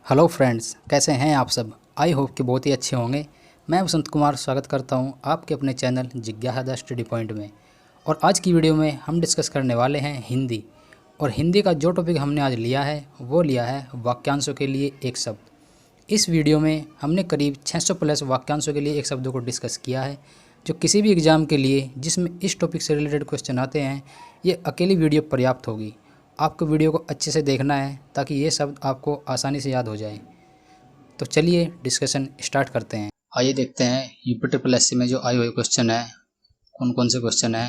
Hello friends, कैसे हैं आप सब। आई होप कि बहुत ही अच्छे होंगे। मैं वसंत कुमार स्वागत करता हूं आपके अपने चैनल जिज्ञासा द स्टडी पॉइंट में। और आज की वीडियो में हम डिस्कस करने वाले हैं हिंदी। और हिंदी का जो टॉपिक हमने आज लिया है वो लिया है वाक्यांशों के लिए एक शब्द। इस वीडियो में हमने करीब 600 प्लस वाक्यांशों के लिए एक शब्दों को डिस्कस किया है, जो किसी भी एग्ज़ाम के लिए जिसमें इस टॉपिक से रिलेटेड क्वेश्चन आते हैं ये अकेली वीडियो पर्याप्त होगी। आपको वीडियो को अच्छे से देखना है ताकि ये शब्द आपको आसानी से याद हो जाए। तो चलिए डिस्कशन स्टार्ट करते हैं। आइए देखते हैं यूपीटी प्लस में जो आए हुए क्वेश्चन है कौन कौन से क्वेश्चन है।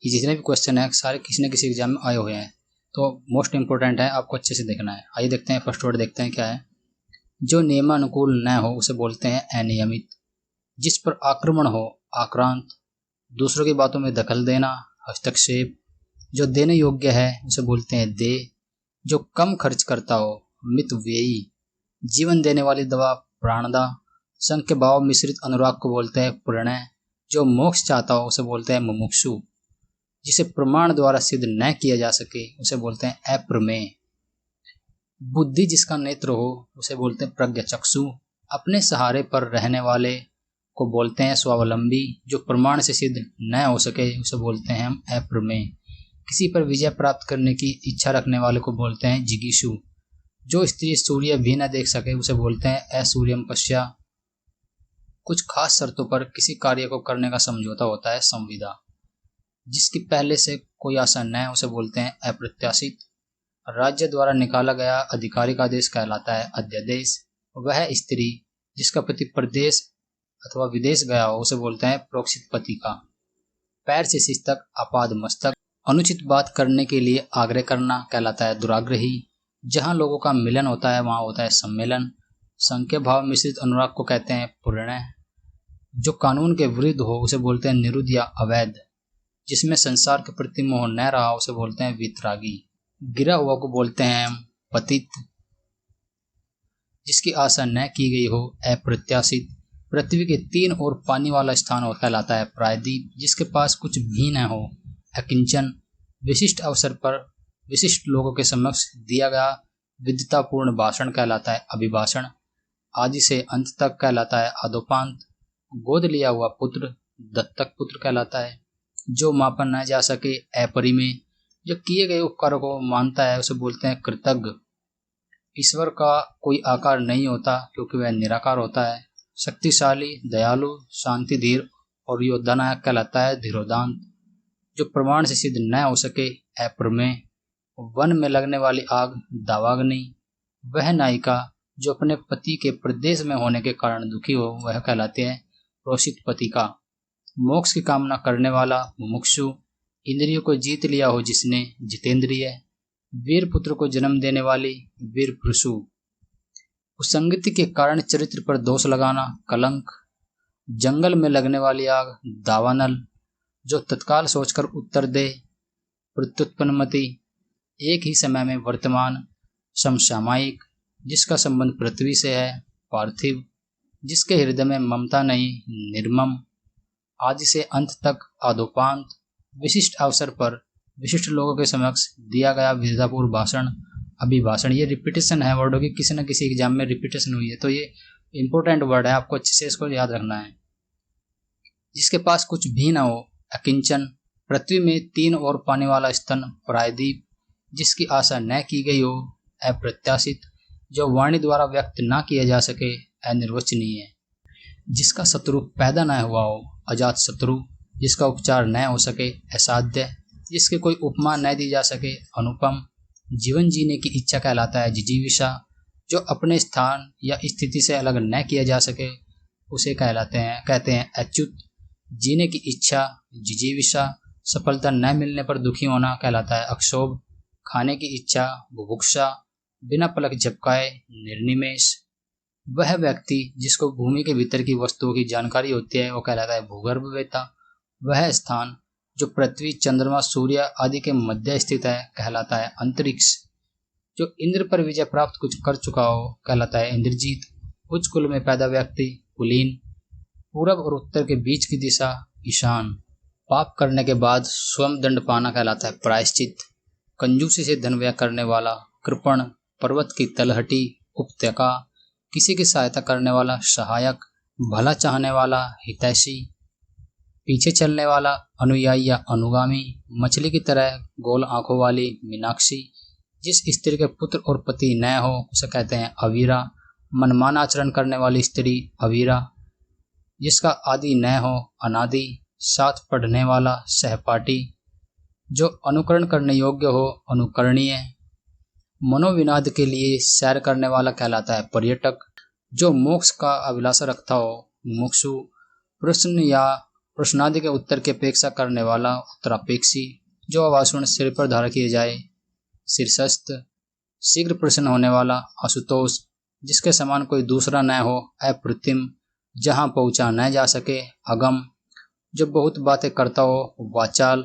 ये जितने भी क्वेश्चन है सारे किसी न किसी एग्जाम में आए हुए हैं, तो मोस्ट इंपॉर्टेंट है, आपको अच्छे से देखना है। आइए देखते हैं फर्स्ट वर्ड देखते हैं क्या है। जो नियमानुकूल न हो उसे बोलते हैं अनियमित। जिस पर आक्रमण हो आक्रांत। दूसरों की बातों में दखल देना हस्तक्षेप। जो देने योग्य है उसे बोलते हैं देय। जो कम खर्च करता हो मितव्ययी। जीवन देने वाली दवा प्राणदा। संग के भाव मिश्रित अनुराग को बोलते हैं प्रणय। जो मोक्ष चाहता हो उसे बोलते हैं मुमुक्षु। जिसे प्रमाण द्वारा सिद्ध न किया जा सके उसे बोलते हैं अप्रमेय। बुद्धि जिसका नेत्र हो उसे बोलते हैं प्रज्ञाचक्षु। अपने सहारे पर रहने वाले को बोलते हैं स्वावलंबी। जो प्रमाण से सिद्ध न हो सके उसे बोलते हैं हम अप्रमेय। किसी पर विजय प्राप्त करने की इच्छा रखने वाले को बोलते हैं जिगीषु। जो स्त्री सूर्य भी न देख सके उसे बोलते हैं असूर्यम पश्या। कुछ खास शर्तों पर किसी कार्य को करने का समझौता होता है संविदा। जिसकी पहले से कोई आशा न है उसे बोलते हैं अप्रत्याशित। राज्य द्वारा निकाला गया आधिकारिक आदेश कहलाता है अध्यादेश। वह स्त्री जिसका पति प्रदेश अथवा विदेश गया हो उसे बोलते हैं प्रोक्षित पति का। पैर से शीश तक आपाद मस्तक। अनुचित बात करने के लिए आग्रह करना कहलाता है दुराग्रही। जहाँ लोगों का मिलन होता है वहाँ होता है सम्मेलन। संख्य भाव मिश्रित अनुराग को कहते हैं प्रणय। जो कानून के विरुद्ध हो उसे बोलते हैं निरुद्ध या अवैध। जिसमें संसार के प्रति मोह न रहा उसे बोलते हैं वितरागी। गिरा हुआ को बोलते हैं पतित। जिसकी आशा न की गई हो अप्रत्याशित। पृथ्वी के तीन ओर पानी वाला स्थान कहलाता है प्रायद्वीप। जिसके पास कुछ भी न हो अकिंचन। विशिष्ट अवसर पर विशिष्ट लोगों के समक्ष दिया गया विद्वतापूर्ण भाषण कहलाता है अभिभाषण। आदि से अंत तक कहलाता है आदोपांत। गोद लिया हुआ पुत्र दत्तक पुत्र कहलाता है। जो मापा न जा सके अपरिमेय। जो किए गए उपकारों को मानता है उसे बोलते हैं कृतज्ञ। ईश्वर का कोई आकार नहीं होता क्योंकि वह निराकार होता है। शक्तिशाली दयालु शांति धीर और योद्धानायक कहलाता है धीरोदांत। जो प्रमाण से सिद्ध न हो सके अप्रमेय। वन में लगने वाली आग दावाग्नि। वह नायिका जो अपने पति के प्रदेश में होने के कारण दुखी हो वह कहलाते हैं प्रोषित पति का। मोक्ष की कामना करने वाला मुमुक्षु। इंद्रियों को जीत लिया हो जिसने जितेंद्रिय। वीर पुत्र को जन्म देने वाली वीर पुरुषु। कुसंगति के कारण चरित्र पर दोष लगाना कलंक। जंगल में लगने वाली आग दावानल। जो तत्काल सोचकर उत्तर दे प्रत्युत्पन्नमति। एक ही समय में वर्तमान समसामयिक। जिसका संबंध पृथ्वी से है पार्थिव। जिसके हृदय में ममता नहीं निर्मम। आदि से अंत तक आदोपांत। विशिष्ट अवसर पर विशिष्ट लोगों के समक्ष दिया गया विद्वतापूर्ण भाषण अभिभाषण। ये रिपीटेशन है वर्डों की, किसी न किसी एग्जाम में रिपीटेशन हुई है, तो ये इंपॉर्टेंट वर्ड है, आपको अच्छे से इसको याद रखना है। जिसके पास कुछ भी ना हो अकिंचन। पृथ्वी में तीन ओर पानी वाला स्तन प्रायद्वीप। जिसकी आशा न की गई हो अप्रत्याशित। जो वाणी द्वारा व्यक्त न किया जा सके अनिर्वचनीय। जिसका शत्रु पैदा न हुआ हो अजात शत्रु। जिसका उपचार न हो सके असाध्य। जिसके कोई उपमा न दी जा सके अनुपम। जीवन जीने की इच्छा कहलाता है जिजीविषा। जो अपने स्थान या स्थिति से अलग न किया जा सके उसे कहते हैं अच्युत। जीने की इच्छा जिजीविषा। सफलता न मिलने पर दुखी होना कहलाता है अक्षोभ। खाने की इच्छा बुभुक्षा। बिना पलक झपकाए निर्निमेष। वह व्यक्ति जिसको भूमि के भीतर की वस्तुओं की जानकारी होती है वो कहलाता है भूगर्भवेत्ता। वह स्थान जो पृथ्वी चंद्रमा सूर्य आदि के मध्य स्थित है कहलाता है अंतरिक्ष। जो इंद्र पर विजय प्राप्त कुछ कर चुका हो कहलाता है इंद्रजीत। उच्च कुल में पैदा व्यक्ति कुलीन। पूरब और उत्तर के बीच की दिशा ईशान। पाप करने के बाद स्वयं दंड पाना कहलाता है प्रायश्चित। कंजूसी से धन व्यय करने वाला कृपण। पर्वत की तलहटी उपत्यका, किसी की सहायता करने वाला सहायक, भला चाहने वाला हितैषी, पीछे चलने वाला अनुयायी या अनुगामी, मछली की तरह गोल आंखों वाली मीनाक्षी, जिस स्त्री के पुत्र और पति न हो उसे कहते हैं अवीरा, मनमाना आचरण करने वाली स्त्री अवीरा, जिसका आदि न हो अनादि, साथ पढ़ने वाला सहपाठी, जो अनुकरण करने योग्य हो अनुकरणीय, मनोविनाद के लिए सैर करने वाला कहलाता है पर्यटक, जो मोक्ष का अभिलाषा रखता हो मुमुक्षु, प्रश्न या प्रश्नादि के उत्तर की अपेक्षा करने वाला उत्तरापेक्षी, जो अवासुण सिर पर धारण किए जाए शीर्षस्थ, शीघ्र प्रसन्न होने वाला असुतोष, जिसके समान कोई दूसरा न हो अप्रतिम, जहाँ पहुँचा न जा सके अगम, जो बहुत बातें करता हो वाचाल,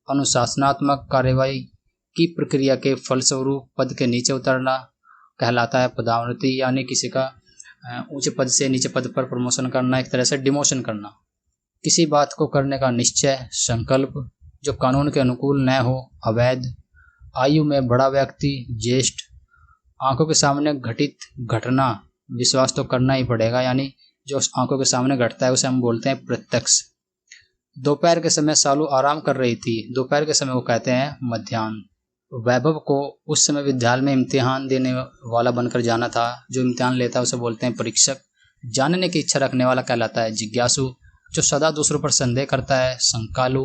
अनुशासनात्मक कार्यवाही की प्रक्रिया के फलस्वरूप पद के नीचे उतरना कहलाता है पदावनति, यानी किसी का ऊंचे पद से नीचे पद पर प्रमोशन करना, एक तरह से डिमोशन करना। किसी बात को करने का निश्चय संकल्प, जो कानून के अनुकूल न हो अवैध, आयु में बड़ा व्यक्ति ज्येष्ठ, आंखों के सामने घटित घटना विश्वास तो करना ही पड़ेगा, यानी जो आंखों के सामने घटता है उसे हम बोलते हैं प्रत्यक्ष। दोपहर के समय सालू आराम कर रही थी, दोपहर के समय को कहते हैं मध्याह्न। वैभव को उस समय विद्यालय में इम्तिहान देने वाला बनकर जाना था, जो इम्तिहान लेता है उसे बोलते हैं परीक्षक। जानने की इच्छा रखने वाला कहलाता है जिज्ञासु, जो सदा दूसरों पर संदेह करता है संकालु,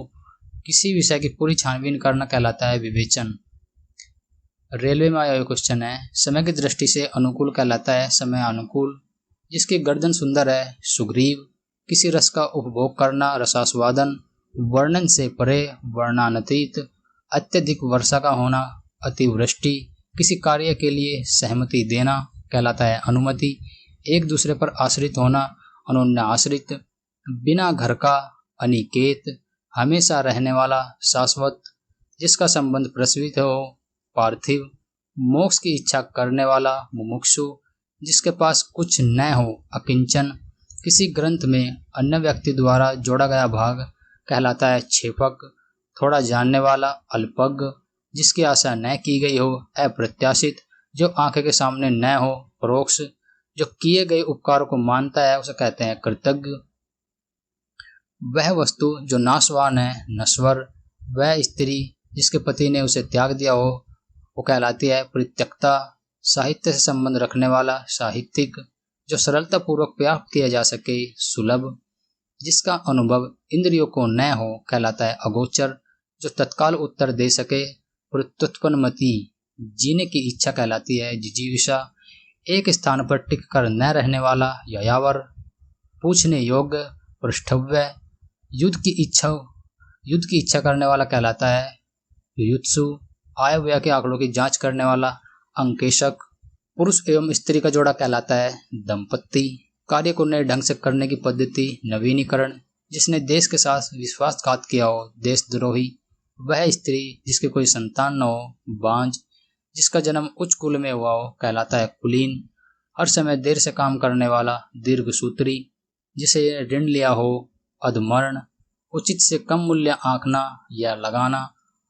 किसी विषय की पूरी छानबीन करना कहलाता है विवेचन। रेलवे में आया क्वेश्चन है, समय की दृष्टि से अनुकूल कहलाता है समय अनुकूल, जिसकी गर्दन सुंदर है सुग्रीव, किसी रस का उपभोग करना रसास्वादन, वर्णन से परे वर्णानतीत, अत्यधिक वर्षा का होना अतिवृष्टि, किसी कार्य के लिए सहमति देना कहलाता है अनुमति, एक दूसरे पर आश्रित होना अनोन्य आश्रित, बिना घर का अनिकेत, हमेशा रहने वाला शाश्वत, जिसका संबंध प्रस्वित हो पार्थिव, मोक्ष की इच्छा करने वाला मुमुक्षु, जिसके पास कुछ न हो अकिंचन, किसी ग्रंथ में अन्य व्यक्ति द्वारा जोड़ा गया भाग कहलाता है क्षेपक, थोड़ा जानने वाला अल्पज्ञ, जिसकी आशा न की गई हो अप्रत्याशित, जो आंखें के सामने न हो परोक्ष, जो किए गए उपकार को मानता है उसे कहते हैं कृतज्ञ। वह वस्तु जो नाशवान है नश्वर, वह स्त्री जिसके पति ने उसे त्याग दिया हो वो कहलाती है परित्यक्ता। साहित्य से संबंध रखने वाला साहित्यिक, जो सरलता पूर्वक प्राप्त किया जा सके सुलभ, जिसका अनुभव इंद्रियों को न हो कहलाता है अगोचर, जो तत्काल उत्तर दे सके प्रत्युत्पन्नमति, जीने की इच्छा कहलाती है जिजीविषा, एक स्थान पर टिक कर न रहने वाला यायावर, पूछने योग्य पृष्ठव्य, युद्ध की इच्छा करने वाला कहलाता है युयुत्सु, आय व्यय के आंकड़ों की जांच करने वाला अंकेशक, पुरुष एवं स्त्री का जोड़ा कहलाता है दंपत्ति, कार्य को नए ढंग से करने की पद्धति नवीनीकरण, जिसने देश के साथ विश्वासघात किया हो देशद्रोही, वह स्त्री जिसके कोई संतान न हो बांझ, जिसका जन्म उच्च कुल में हुआ हो कहलाता है कुलीन, हर समय देर से काम करने वाला दीर्घसूत्री, जिसे ऋण लिया हो अधमर्ण, उचित से कम मूल्य आंकना या लगाना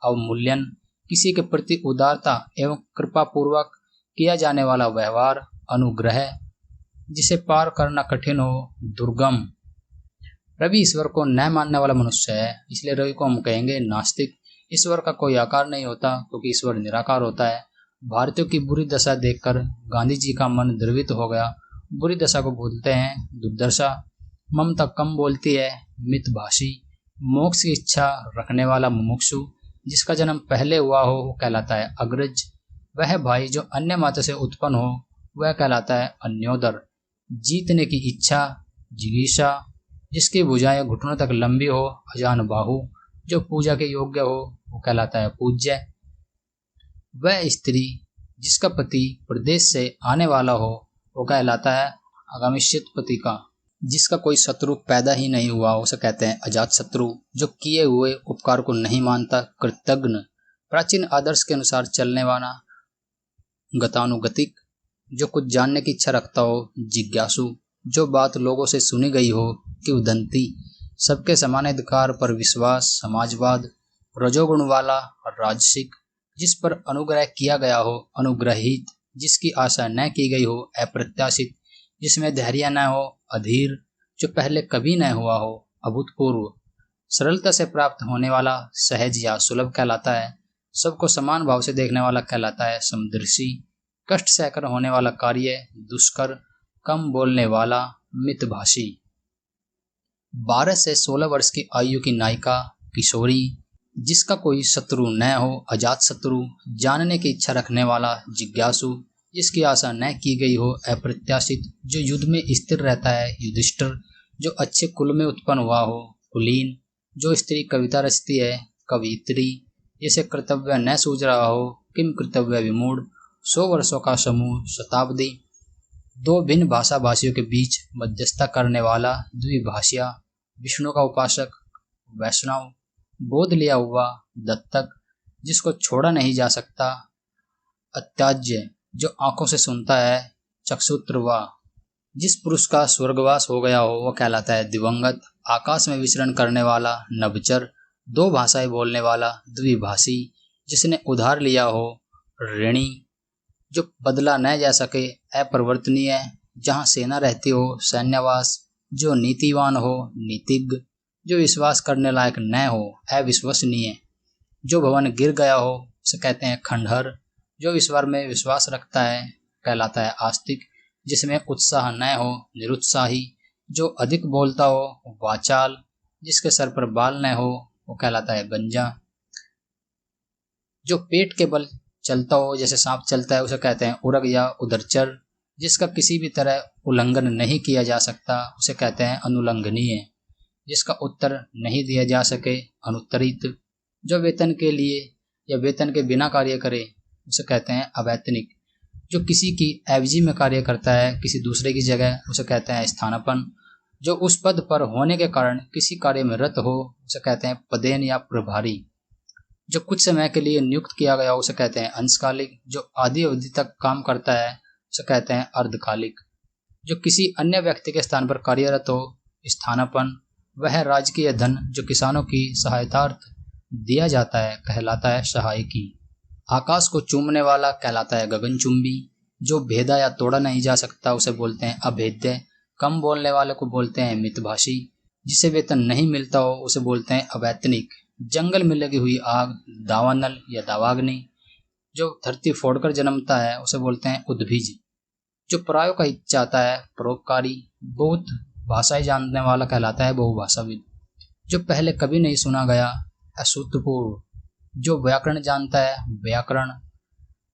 अवमूल्यन, किसी के प्रति उदारता एवं कृपा पूर्वक किया जाने वाला व्यवहार अनुग्रह, जिसे पार करना कठिन हो दुर्गम। रवि ईश्वर को न मानने वाला मनुष्य है, इसलिए रवि को हम कहेंगे नास्तिक। ईश्वर का कोई आकार नहीं होता क्योंकि ईश्वर निराकार होता है। भारतीयों की बुरी दशा देखकर गांधी जी का मन द्रवित हो गया। बुरी दशा को बोलते हैं दुर्दशा। ममता कम बोलती है मितभाषी। मोक्ष की इच्छा रखने वाला मुमुक्षु, जिसका जन्म पहले हुआ हो वो कहलाता है अग्रज। वह भाई जो अन्य माता से उत्पन्न हो वह कहलाता है अन्योदर। जीतने की इच्छा जिगीषा, जिसकी भुजाएं घुटनों तक लंबी हो अजान बाहु, जो पूजा के योग्य हो वो कहलाता है पूज्य। वह स्त्री जिसका पति प्रदेश से आने वाला हो वो कहलाता है आगामिष्यत पति का। जिसका कोई शत्रु पैदा ही नहीं हुआ उसे कहते हैं अजात शत्रु। जो किए हुए उपकार को नहीं मानता कृतज्ञ। प्राचीन आदर्श के अनुसार चलने वाला गतानुगतिक। जो कुछ जानने की इच्छा रखता हो जिज्ञासु। जो बात लोगों से सुनी गई हो किंवदंती। सबके समान अधिकार पर विश्वास समाजवाद। रजोगुण वाला राजसिक। जिस पर अनुग्रह किया गया हो अनुग्रहित। जिसकी आशा न की गई हो, अप्रत्याशित जिसमें धैर्य न हो, अधीर जो पहले कभी न हुआ हो, अभूतपूर्व सरलता से प्राप्त होने वाला सहज या सुलभ कहलाता है, सबको समान भाव से देखने वाला कहलाता है समदर्शी, कष्ट सहकर होने वाला कार्य दुष्कर, कम बोलने वाला मितभाषी। 12 से 16 वर्ष की आयु की नायिका किशोरी, जिसका कोई शत्रु न हो, अजात शत्रु, जानने की इच्छा रखने वाला जिज्ञासु, जिसकी आशा न की गई हो, अप्रत्याशित जो युद्ध में स्थिर रहता है युधिष्ठिर, जो अच्छे कुल में उत्पन्न हुआ हो, कुलीन जो स्त्री कविता रचती है कवित्री, जिसे कर्तव्य न सूझ रहा हो, किम कर्तव्य विमूढ़, 100 वर्षों का समूह शताब्दी, दो भिन्न भाषा भाषियों के बीच मध्यस्थता करने वाला द्विभाषिया, विष्णु का उपासक वैष्णव, गोद लिया हुआ दत्तक जिसको छोड़ा नहीं जा सकता, अत्याज्य जो आंखों से सुनता है चक्षुत्रवा, जिस पुरुष का स्वर्गवास हो गया हो वह कहलाता है दिवंगत, आकाश में विचरण करने वाला नभचर, दो भाषाएं बोलने वाला द्विभाषी, जिसने उधार लिया हो ऋणी, जो बदला न जा सके अपरिवर्तनीय, जहाँ सेना रहती हो सैन्यवास, जो नीतिवान हो नीतिज्ञ, जो विश्वास करने लायक न हो अविश्वसनीय, जो भवन गिर गया हो उसे कहते हैं खंडहर, जो ईश्वर में विश्वास रखता है कहलाता है आस्तिक, जिसमें उत्साह न हो निरुत्साही, जो अधिक बोलता हो वाचाल, जिसके सर पर बाल न हो वो कहलाता है गंजा, जो पेट के बल चलता हो जैसे सांप चलता है उसे कहते हैं उरग या उदरचर, जिसका किसी भी तरह उल्लंघन नहीं किया जा सकता उसे कहते हैं अनुल्लंघनीय, जिसका उत्तर नहीं दिया जा सके अनुत्तरित, जो वेतन के लिए या वेतन के बिना कार्य करे उसे कहते हैं अवैतनिक, जो किसी की एवजी में कार्य करता है किसी दूसरे की जगह उसे कहते हैं स्थानापन्न, जो उस पद पर होने के कारण किसी कार्य में रत हो उसे कहते हैं पदेन या प्रभारी, जो कुछ समय के लिए नियुक्त किया गया उसे कहते हैं अंशकालिक, जो आधी अवधि तक काम करता है उसे कहते हैं अर्धकालिक, जो किसी अन्य व्यक्ति के स्थान पर कार्यरत हो स्थानापन्न, वह राजकीय धन जो किसानों की सहायतार्थ दिया जाता है कहलाता है सहायकी, आकाश को चूमने वाला कहलाता है गगनचुंबी, जो भेदा या तोड़ा नहीं जा सकता उसे बोलते हैं अभेद्य, कम बोलने वाले को बोलते हैं मितभाषी, जिसे वेतन नहीं मिलता हो उसे बोलते हैं अवैतनिक, जंगल में लगी हुई आग दावानल या दावाग्नि, जो धरती फोड़कर जन्मता है उसे बोलते हैं उद्भिज, जो परायों का हित चाहता है परोपकारी, बहुत भाषाएं जानने वाला कहलाता है बहुभाषाविद, जो पहले कभी नहीं सुना गया अश्रुतपूर्व, जो व्याकरण जानता है व्याकरण,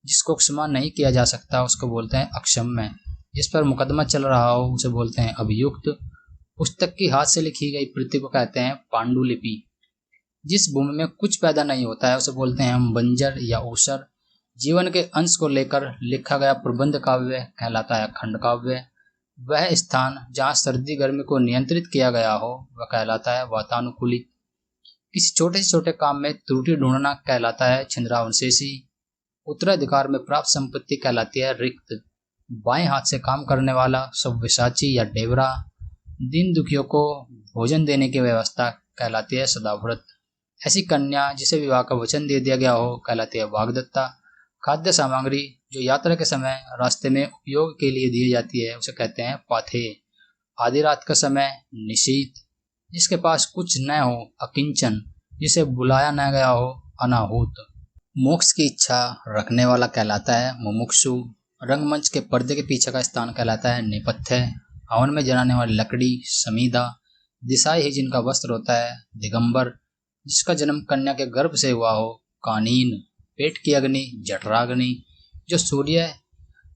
जिसको क्षमा नहीं किया जा सकता उसको बोलते हैं अक्षम्य, जिस पर मुकदमा चल रहा हो उसे बोलते हैं अभियुक्त, पुस्तक की हाथ से लिखी गई प्रति को कहते हैं पांडुलिपि, जिस भूमि में कुछ पैदा नहीं होता है उसे बोलते हैं हम बंजर या ऊसर, जीवन के अंश को लेकर लिखा गया प्रबंध काव्य कहलाता है खंड काव्य, वह स्थान जहाँ सर्दी गर्मी को नियंत्रित किया गया हो वह कहलाता है वातानुकूलित, किसी छोटे से छोटे काम में त्रुटि ढूंढना कहलाता है छिंद्रावशेषी, उत्तराधिकार में प्राप्त संपत्ति कहलाती है रिक्त, बाएं हाथ से काम करने वाला सव्यसाची या डेवरा, दीन दुखियों को भोजन देने की व्यवस्था कहलाती है सदाव्रत, ऐसी कन्या जिसे विवाह का वचन दे दिया गया हो कहलाती है वाग्दत्ता, खाद्य सामग्री जो यात्रा के समय रास्ते में उपयोग के लिए दी जाती है उसे कहते हैं पाथे, आधी रात का समय निशीत, जिसके पास कुछ न हो अकिंचन, जिसे बुलाया न गया हो अनाहूत, मोक्ष की इच्छा रखने वाला कहलाता है मुमुक्षु, रंगमंच के पर्दे के पीछे का स्थान कहलाता है नेपथ्य, हवन में जलाने वाली लकड़ी समीदा, दिशाई ही जिनका वस्त्र होता है दिगंबर, जिसका जन्म कन्या के गर्भ से हुआ हो कानीन, पेट की अग्नि जठराग्नि, जो सूर्य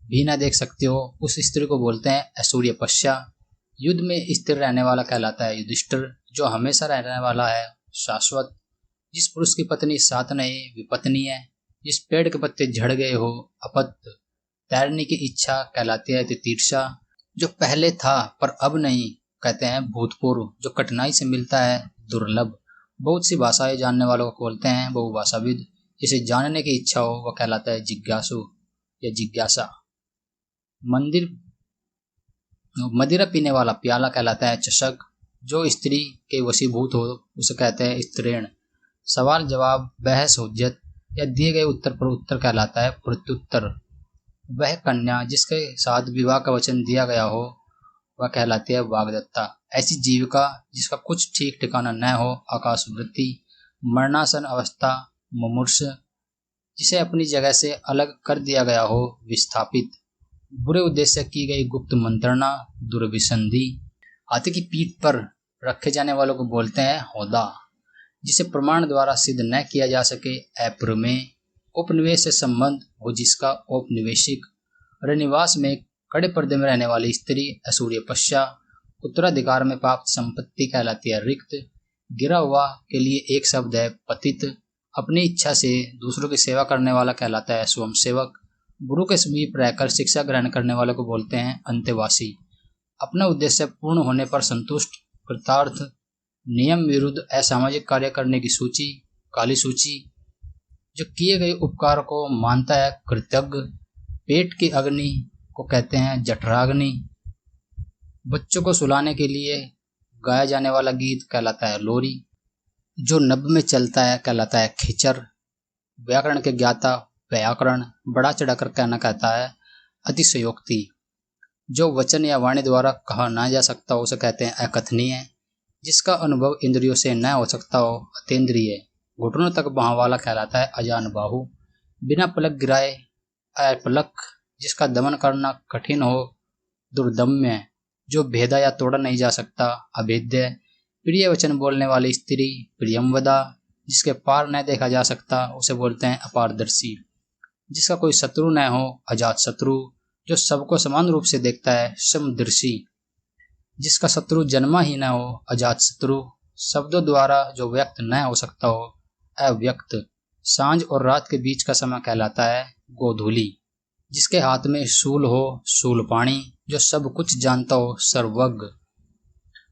भी न देख सकती हो उस स्त्री को बोलते हैं असूर्य पश्या, युद्ध में स्थिर रहने वाला कहलाता है युधिष्ठिर, जो हमेशा रहने वाला है शाश्वत, जिस पुरुष की पत्नी साथ नहीं विपत्नी है, जिस पेड़ के पत्ते झड़ गए हो अपत्य, तैरने की इच्छा कहलाती है तितीर्षा, जो पहले था पर अब नहीं कहते हैं भूतपूर्व, जो कठिनाई से मिलता है दुर्लभ, बहुत सी भाषाएं जानने वालों को बोलते हैं बहुभाषाविद, जिसे जानने की इच्छा हो वह कहलाता है जिज्ञासु या जिज्ञासा, मदिरा पीने वाला प्याला कहलाता है चषक, जो स्त्री के वशीभूत हो उसे कहते हैं स्त्रीण, सवाल जवाब बहस हुज्जत या दिए गए उत्तर पर उत्तर कहलाता है प्रत्युत्तर, वह कन्या जिसके साथ विवाह का वचन दिया गया हो वह कहलाती है वाग्दत्ता। ऐसी जीविका जिसका कुछ ठीक ठिकाना न हो, आकाशवृत्ति, मरणासन अवस्था, मुमूर्ष, जिसे अपनी जगह से अलग कर दिया गया हो, विस्थापित, बुरे उद्देश्य की गई गुप्त मंत्रणा, दुर्विसंधि, हाथी की पीठ पर रखे जाने वालों को बोलते हैं होदा, जिसे प्रमाण द्वारा सिद्ध न किया जा सके, अप्रमेय, उपनिवेश से संबंध हो जिसका, औपनिवेशिक, रनिवास में कड़े पर्दे में रहने वाली स्त्री, असूर्यपश्या, उत्तराधिकार में प्राप्त संपत्ति कहलाती है रिक्त, गिरा हुआ के लिए एक शब्द है पतित, अपनी इच्छा से दूसरों की सेवा करने वाला कहलाता है स्वयंसेवक, गुरु के समीप रहकर शिक्षा ग्रहण करने वालों को बोलते हैं अंत्यवासी, अपना उद्देश्य पूर्ण होने पर संतुष्ट, कृतार्थ, नियम विरुद्ध असामाजिक कार्य करने की सूची, काली सूची, जो किए गए उपकार को मानता है कृतज्ञ, पेट की अग्नि को कहते हैं जठराग्नि, बच्चों को सुलाने के लिए गाया जाने वाला गीत कहलाता है लोरी, जो नभ में चलता है कहलाता है खिचर, व्याकरण के ज्ञाता व्याकरण, बड़ा चढ़ाकर कहना कहता है अतिशयोक्ति, जो वचन या वाणी द्वारा कहा ना जा सकता हो उसे कहते हैं अकथनीय, जिसका अनुभव इंद्रियों से न हो सकता हो अतीन्द्रिय, घुटनों तक बाह वाला कहलाता है अजान बाहु, बिना पलक गिराए अपलक, जिसका दमन करना कठिन हो दुर्दम्य, जो भेदा या तोड़ा नहीं जा सकता अभेद्य, प्रिय वचन बोलने वाली स्त्री प्रियमवदा, जिसके पार न देखा जा सकता उसे बोलते हैं अपारदर्शी, जिसका कोई शत्रु न हो अजात शत्रु, जो सबको समान रूप से देखता है समदर्शी, जिसका शत्रु जन्मा ही न हो अजात शत्रु, शब्दों द्वारा जो व्यक्त न हो सकता हो अव्यक्त, सांझ और रात के बीच का समय कहलाता है गोधूली, जिसके हाथ में शूल हो शूलपाणी, जो सब कुछ जानता हो सर्वज्ञ,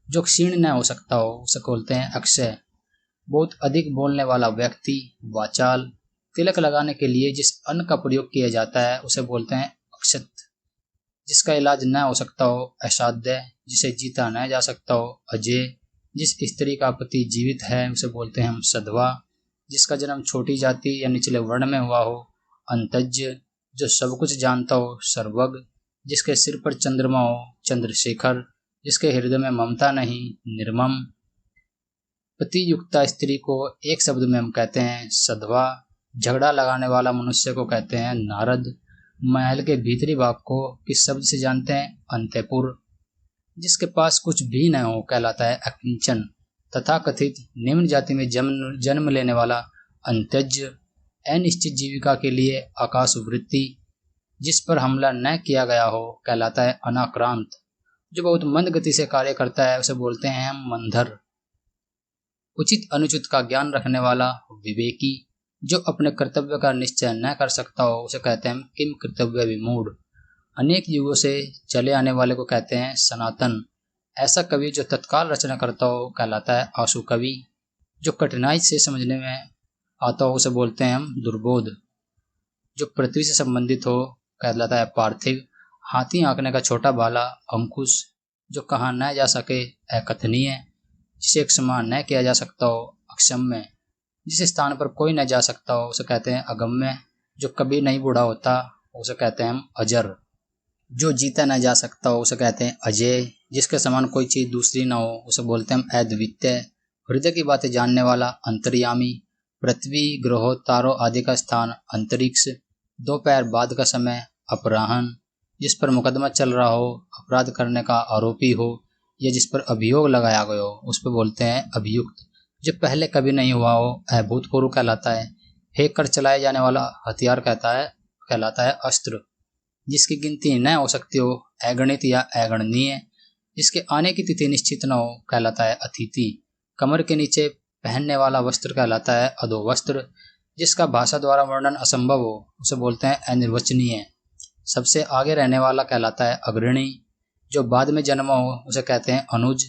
जो क्षीण न हो सकता हो उसे बोलते हैं अक्षय, बहुत अधिक बोलने वाला व्यक्ति वाचाल, तिलक लगाने के लिए जिस अन्न का प्रयोग किया जाता है उसे बोलते हैं अक्षत, जिसका इलाज न हो सकता हो असाध्य, जिसे जीता न जा सकता हो अजय, जिस स्त्री का पति जीवित है उसे बोलते हैं हम सधवा, जिसका जन्म छोटी जाति या निचले वर्ण में हुआ हो अंतज्य, जो सब कुछ जानता हो सर्वज्ञ, जिसके सिर पर चंद्रमा हो चंद्रशेखर, जिसके हृदय में ममता नहीं निर्मम। पति युक्ता स्त्री को एक शब्द में हम कहते हैं सधवा, झगड़ा लगाने वाला मनुष्य को कहते हैं नारद, महल के भीतरी भाग को किस शब्द से जानते हैं अंतपुर, जिसके पास कुछ भी न हो कहलाता है अकिंचन, तथा कथित निम्न जाति में जन्म लेने वाला अंत्यज, अनिश्चित जीविका के लिए आकाश वृत्ति, जिस पर हमला न किया गया हो कहलाता है अनाक्रांत, जो बहुत मंद गति से कार्य करता है उसे बोलते हैं हम मंधर, उचित अनुचित का ज्ञान रखने वाला विवेकी, जो अपने कर्तव्य का निश्चय न कर सकता हो उसे कहते हैं किम कर्तव्य विमूढ़, अनेक युगों से चले आने वाले को कहते हैं सनातन, ऐसा कवि जो तत्काल रचना करता हो कहलाता है आशु कवि, जो कठिनाई से समझने में आता हो उसे बोलते हैं हम दुर्बोध, जो पृथ्वी से संबंधित हो कहलाता है पार्थिव, हाथी आंकने का छोटा बाला अंकुश, जो कहा न जा सके अकथनीय, जिसे एक समान न किया जा सकता हो अक्षम्य, जिस स्थान पर कोई न जा सकता हो उसे कहते हैं अगम्य, जो कभी नहीं बूढ़ा होता उसे कहते हैं हम अजर, जो जीता न जा सकता हो उसे कहते हैं अजय, जिसके समान कोई चीज दूसरी न हो उसे बोलते हैं अद्वितीय, हृदय की बातें जानने वाला अंतर्यामी, पृथ्वी ग्रहों तारों आदि का स्थान अंतरिक्ष, दोपहर बाद का समय अपराह्न, जिस पर मुकदमा चल रहा हो, अपराध करने का आरोपी हो या जिस पर अभियोग लगाया गया हो उस पर बोलते हैं अभियुक्त, जो पहले कभी नहीं हुआ हो अभूतपूर्व कहलाता है, फेंक कर चलाए जाने वाला हथियार कहलाता है अस्त्र, जिसकी गिनती न हो सकती हो अगणित या अगणनीय, जिसके आने की तिथि निश्चित न हो कहलाता है अतिथि, कमर के नीचे पहनने वाला वस्त्र कहलाता है अधोवस्त्र, जिसका भाषा द्वारा वर्णन असंभव हो उसे बोलते हैं अनिर्वचनीय, सबसे आगे रहने वाला कहलाता है अग्रणी, जो बाद में जन्मा हो उसे कहते हैं अनुज,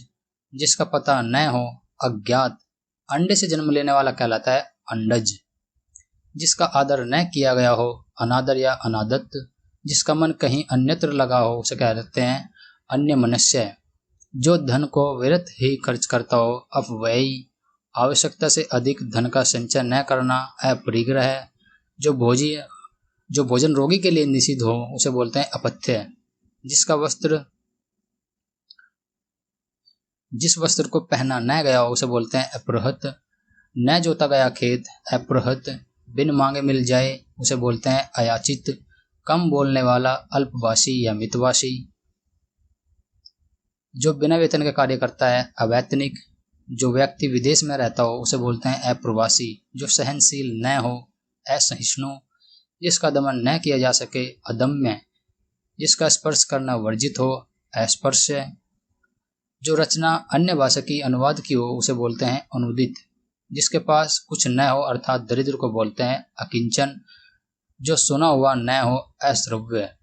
जिसका पता न हो अज्ञात, अंडे से जन्म लेने वाला कहलाता है अंडज, जिसका आदर न किया गया हो अनादर या अनादत्त, जिसका मन कहीं अन्यत्र लगा हो उसे कहते हैं अन्य मनुष्य, जो धन को व्यर्थ ही खर्च करता हो अपव्ययी, आवश्यकता से अधिक धन का संचय न करना अपरिग्रह, जो जो भोजन रोगी के लिए निषिद्ध हो उसे बोलते हैं अपथ्य। जिस वस्त्र को पहना न गया हो उसे बोलते हैं अपृहत। न जोता गया खेत अपृहत। बिन मांगे मिल जाए उसे बोलते हैं अयाचित। कम बोलने वाला अल्पभाषी या मितभाषी। जो बिना वेतन के कार्य करता है अवैतनिक। जो व्यक्ति विदेश में रहता हो उसे बोलते हैं अप्रवासी। जो सहनशील न हो असहिष्णु। जिसका दमन न किया जा सके अदम्य। जिसका स्पर्श करना वर्जित हो अस्पर्श्य। जो रचना अन्य भाषा की अनुवाद की हो उसे बोलते हैं अनुदित। जिसके पास कुछ न हो अर्थात दरिद्र को बोलते हैं अकिंचन। जो सुना हुआ न हो अश्रव्य।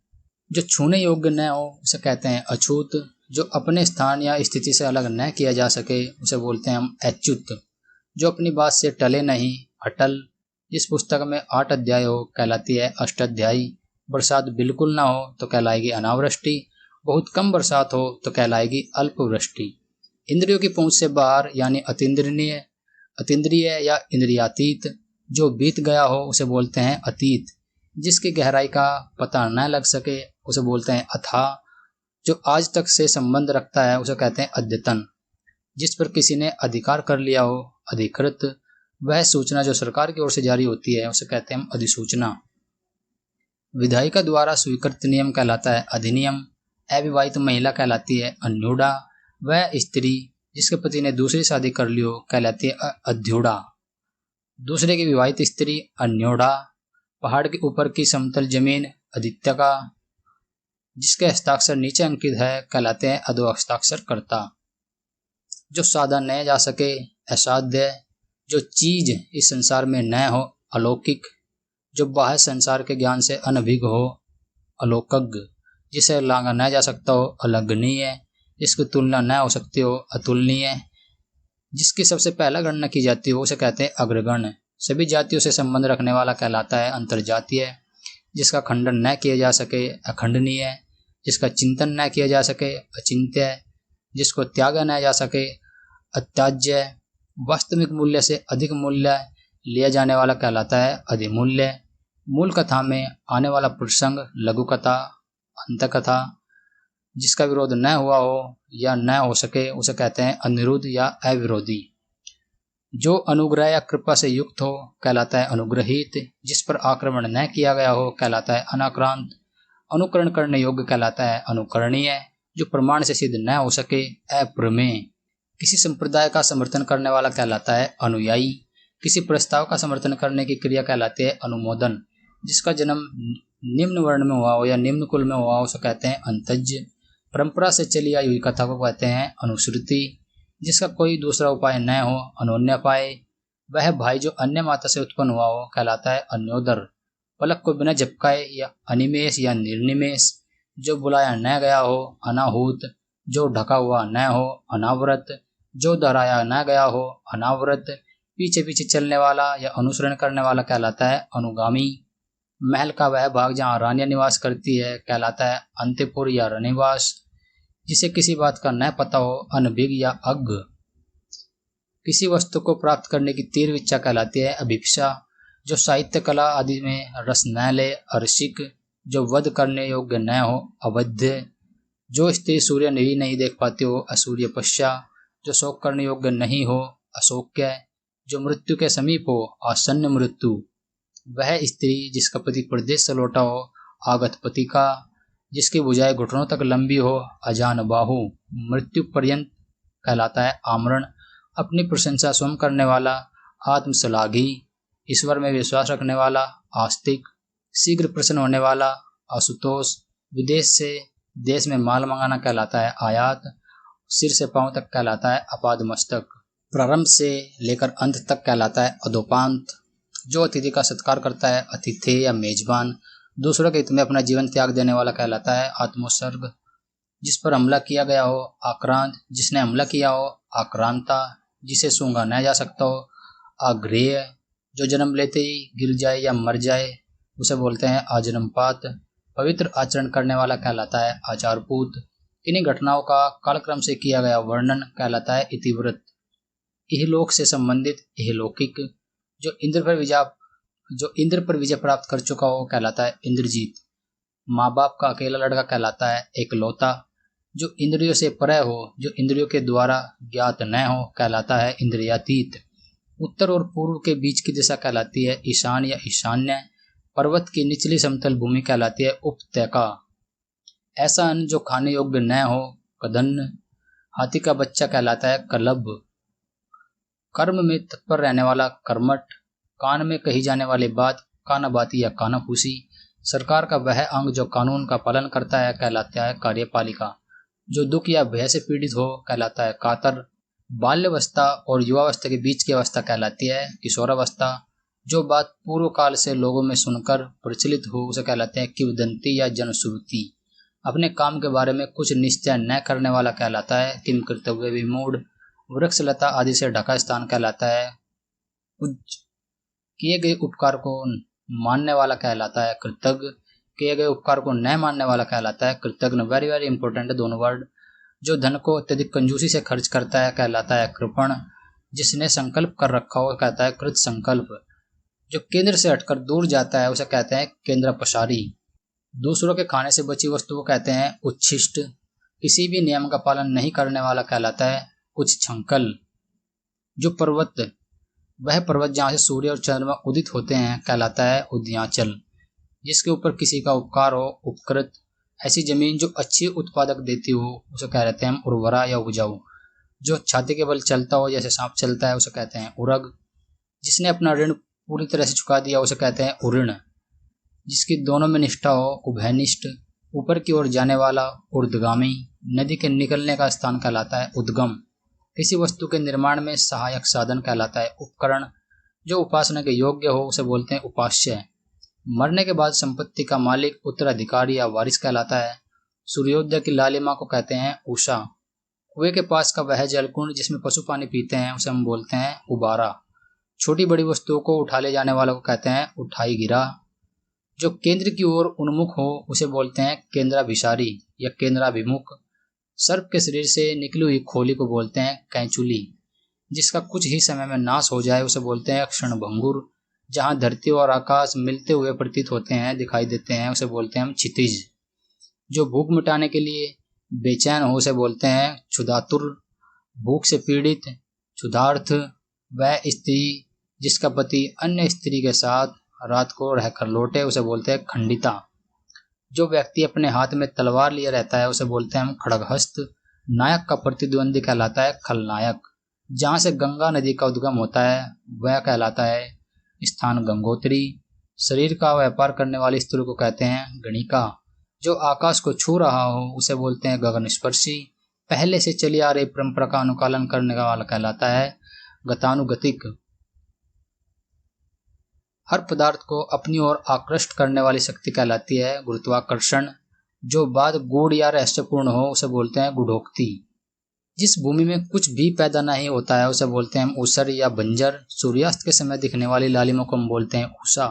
जो छूने योग्य न हो उसे कहते हैं अछूत। जो अपने स्थान या स्थिति से अलग न किया जा सके उसे बोलते हैं हम अच्युत। जो अपनी बात से टले नहीं अटल। जिस पुस्तक में 8 अध्याय हो कहलाती है अष्टाध्यायी। बरसात बिल्कुल ना हो तो कहलाएगी अनावृष्टि। बहुत कम बरसात हो तो कहलाएगी अल्पवृष्टि। इंद्रियों की पहुंच से बाहर यानी अतीन्द्रिय या इंद्रियातीत। जो बीत गया हो उसे बोलते हैं अतीत। जिसकी गहराई का पता न लग सके उसे बोलते हैं अथाह। जो आज तक से संबंध रखता है उसे कहते हैं अद्यतन। जिस पर किसी ने अधिकार कर लिया हो अधिकृत। वह सूचना जो सरकार की ओर से जारी होती है उसे कहते हैं अधिसूचना। विधायिका द्वारा स्वीकृत नियम कहलाता है अधिनियम। अविवाहित महिला कहलाती है अन्यूढ़ा। वह स्त्री जिसके पति ने दूसरी शादी कर ली हो कहलाती है अध्युढ़ा। दूसरे की विवाहित स्त्री अन्योढ़ा। पहाड़ के ऊपर की समतल जमीन अदित्यका। जिसके हस्ताक्षर नीचे अंकित है कहलाते हैं अधो हस्ताक्षर कर्ता। जो साधा न जा सके असाध्य। जो चीज इस संसार में न हो अलौकिक। जो बाह्य संसार के ज्ञान से अनभिज्ञ हो अलौकज्ञ। जिसे लांघा न जा सकता हो अलंघनीय। जिसकी तुलना न हो सकती हो अतुलनीय। जिसकी सबसे पहला गणना की जाती हो उसे कहते हैं अग्रगण्य। सभी जातियों से संबंध रखने वाला कहलाता है अंतर्जातीय। जिसका खंडन न किया जा सके अखंडनीय। जिसका चिंतन न किया जा सके अचिंत्य। जिसको त्यागा न जा सके अत्याज्य। वास्तविक मूल्य से अधिक मूल्य लिया जाने वाला कहलाता है अधिमूल्य। मूल कथा में आने वाला प्रसंग लघु कथा अंत कथा। जिसका विरोध न हुआ हो या न हो सके उसे कहते हैं अनिरुद्ध या अविरोधी। जो अनुग्रह या कृपा से युक्त हो कहलाता है अनुग्रहित। जिस पर आक्रमण न किया गया हो कहलाता है अनाक्रांत। अनुकरण करने योग्य कहलाता है अनुकरणीय। जो प्रमाण से सिद्ध न हो सके अप्रमेय। किसी संप्रदाय का समर्थन करने वाला कहलाता है अनुयायी। किसी प्रस्ताव का समर्थन करने की क्रिया कहलाती है अनुमोदन। जिसका जन्म निम्न वर्ण में हुआ हो या निम्न कुल में हुआ हो उसे कहते हैं अंतज्य। परंपरा से चली आई हुई कथा को कहते हैं अनुश्रुति। जिसका कोई दूसरा उपाय न हो अनोन्यापाय। वह भाई जो अन्य माता से उत्पन्न हुआ हो कहलाता है अन्योदर। पलक को बिना झपकाए या अनिमेष या निर्निमेष। जो बुलाया न गया हो अनाहूत। जो ढका हुआ न हो अनावृत। जो दोहराया न गया हो अनावृत। पीछे पीछे चलने वाला या अनुसरण करने वाला कहलाता है अनुगामी। महल का वह भाग जहाँ रानियां निवास करती है कहलाता है अंतपुर या रनिवास। जिसे किसी बात का न पता हो अनभिज्ञ या अज्ञ। किसी वस्तु को प्राप्त करने की तीव्र इच्छा कहलाती है अभिप्सा। जो साहित्य कला आदि में रस न ले अरसिक। जो वध करने योग्य न हो अवध्य। जो स्त्री सूर्य नहीं देख पाती हो असूर्यपश्या। जो शोक करने योग्य नहीं हो अशोक्य। जो मृत्यु के समीप हो आसन्न मृत्यु। वह स्त्री जिसका पति प्रदेश से लौटा हो आगतपति का। जिसकी भुजाएं घुटनों तक लंबी हो अजान बाहु। मृत्यु पर्यंत कहलाता है आमरण। अपनी प्रशंसा स्वयं करने वाला आत्मश्लाघी। ईश्वर में विश्वास रखने वाला आस्तिक। शीघ्र प्रसन्न होने वाला असुतोष। विदेश से देश में माल मंगाना कहलाता है आयात। सिर से पांव तक कहलाता है अपादमस्तक। प्रारंभ से लेकर अंत तक कहलाता है अधोपांत। जो अतिथि का सत्कार करता है अतिथि या मेजबान। दूसरों के हित में अपना जीवन त्याग देने वाला कहलाता है आत्मोत्सर्ग। जिस पर हमला किया गया हो आक्रांत। जिसने हमला किया हो आक्रांता। जिसे सूंघा न जा सकता हो आग्रेय। जो जन्म लेते ही गिर जाए या मर जाए उसे बोलते हैं आजन्मपात। पवित्र आचरण करने वाला कहलाता है आचारपूत। इन्हीं घटनाओं का कालक्रम से किया गया वर्णन कहलाता है इतिवृत्त। इहलोक से संबंधित इहलौकिक। जो इंद्र पर जो इंद्र पर विजय प्राप्त कर चुका हो कहलाता है इंद्रजीत। माँ बाप का अकेला लड़का कहलाता है एकलौता। जो इंद्रियों से परे हो, जो इंद्रियों के द्वारा ज्ञात न हो कहलाता है इंद्रियातीत। उत्तर और पूर्व के बीच की दिशा कहलाती है ईशान या ईशान्य। पर्वत की निचली समतल भूमि कहलाती है उपत्यका। ऐसा अन्न जो खाने योग्य न हो कदन्न। हाथी का बच्चा कहलाता है कलब। कर्म में तत्पर रहने वाला कर्मठ। कान में कही जाने वाली बात कानाबाती या कानाफूसी। सरकार का वह अंग जो कानून का पालन करता है कहलाता है कार्यपालिका। जो दुख या भय से पीड़ित हो कहलाता है कातर। बाल्यावस्था और युवावस्था के बीच की अवस्था कहलाती है किशोरावस्था। जो बात पूर्व काल से लोगों में सुनकर प्रचलित हो उसे कहलाते हैं किंवदंती या जनश्रुति। अपने काम के बारे में कुछ निश्चय न करने वाला कहलाता है किम कर्तव्य विमूढ़। वृक्ष लता आदि से ढका स्थान कहलाता है कुछ। किए गए उपकार को मानने वाला कहलाता है कृतज्ञ। किए गए उपकार को न मानने वाला कहलाता है कृतज्ञ। वेरी वेरी इंपॉर्टेंट है दोनों वर्ड। जो धन को अत्यधिक कंजूसी से खर्च करता है कहलाता है कृपण। जिसने संकल्प कर रखा हो कहता है कृत संकल्प। जो केंद्र से हटकर दूर जाता है उसे कहते हैं केंद्र पसारी। दूसरों के खाने से बची वस्तु को कहते हैं उच्छिष्ट। किसी भी नियम का पालन नहीं करने वाला कहलाता है कुछ छंकल। जो पर्वत, वह पर्वत जहाँ से सूर्य और चंद्रमा उदित होते हैं कहलाता है उदयाचल। जिसके ऊपर किसी का उपकार हो उपकृत। ऐसी जमीन जो अच्छी उत्पादक देती हो उसे कहते हैं हम उर्वरा या उपजाऊ। जो छाती के बल चलता हो जैसे सांप चलता है उसे कहते हैं उरग। जिसने अपना ऋण पूरी तरह से चुका दिया उसे कहते हैं उऋण। जिसकी दोनों में निष्ठा हो उभयनिष्ठ। ऊपर की ओर जाने वाला ऊर्ध्वगामी। नदी के निकलने का स्थान कहलाता है उद्गम। किसी वस्तु के निर्माण में सहायक साधन कहलाता है उपकरण। जो उपासना के योग्य हो उसे बोलते हैं उपास्य। मरने के बाद संपत्ति का मालिक उत्तराधिकारी या वारिस कहलाता है। सूर्योदय की लालिमा को कहते हैं उषा। कुएं के पास का वह जलकुंड जिसमें पशु पानी पीते हैं उसे हम बोलते हैं उबारा। छोटी बड़ी वस्तुओं को उठा ले जाने वालों को कहते हैं उठाई गिरा। जो केंद्र की ओर उन्मुख हो उसे बोलते हैं केंद्राभिसारी या केंद्राभिमुख। सर्प के शरीर से निकली हुई खोली को बोलते हैं कैंचुली। जिसका कुछ ही समय में नाश हो जाए उसे बोलते हैं क्षणभंगुर। जहाँ धरती और आकाश मिलते हुए प्रतीत होते हैं दिखाई देते हैं उसे बोलते हैं हम क्षितिज। जो भूख मिटाने के लिए बेचैन हो उसे बोलते हैं क्षुधातुर। भूख से पीड़ित क्षुधार्थ। वह स्त्री जिसका पति अन्य स्त्री के साथ रात को रहकर लौटे उसे बोलते हैं खंडिता। जो व्यक्ति अपने हाथ में तलवार लिए रहता है उसे बोलते हैं हम खड्गहस्त। नायक का प्रतिद्वंदी कहलाता है खलनायक। जहाँ से गंगा नदी का उद्गम होता है वह कहलाता है स्थान गंगोत्री। शरीर का व्यापार करने वाली स्त्री को कहते हैं गणिका। जो आकाश को छू रहा हो उसे बोलते हैं गगनस्पर्शी। पहले से चली आ रही परंपरा का अनुपालन करने वाला कहलाता है गतानुगतिक। हर पदार्थ को अपनी ओर आकृष्ट करने वाली शक्ति कहलाती है गुरुत्वाकर्षण। जो बात गूढ़ या रहस्यपूर्ण हो उसे बोलते हैं गूढ़ोक्ति। जिस भूमि में कुछ भी पैदा नहीं होता है उसे बोलते हैं हम ऊसर या बंजर। सूर्यास्त के समय दिखने वाली लालिमा को हम बोलते हैं उषा।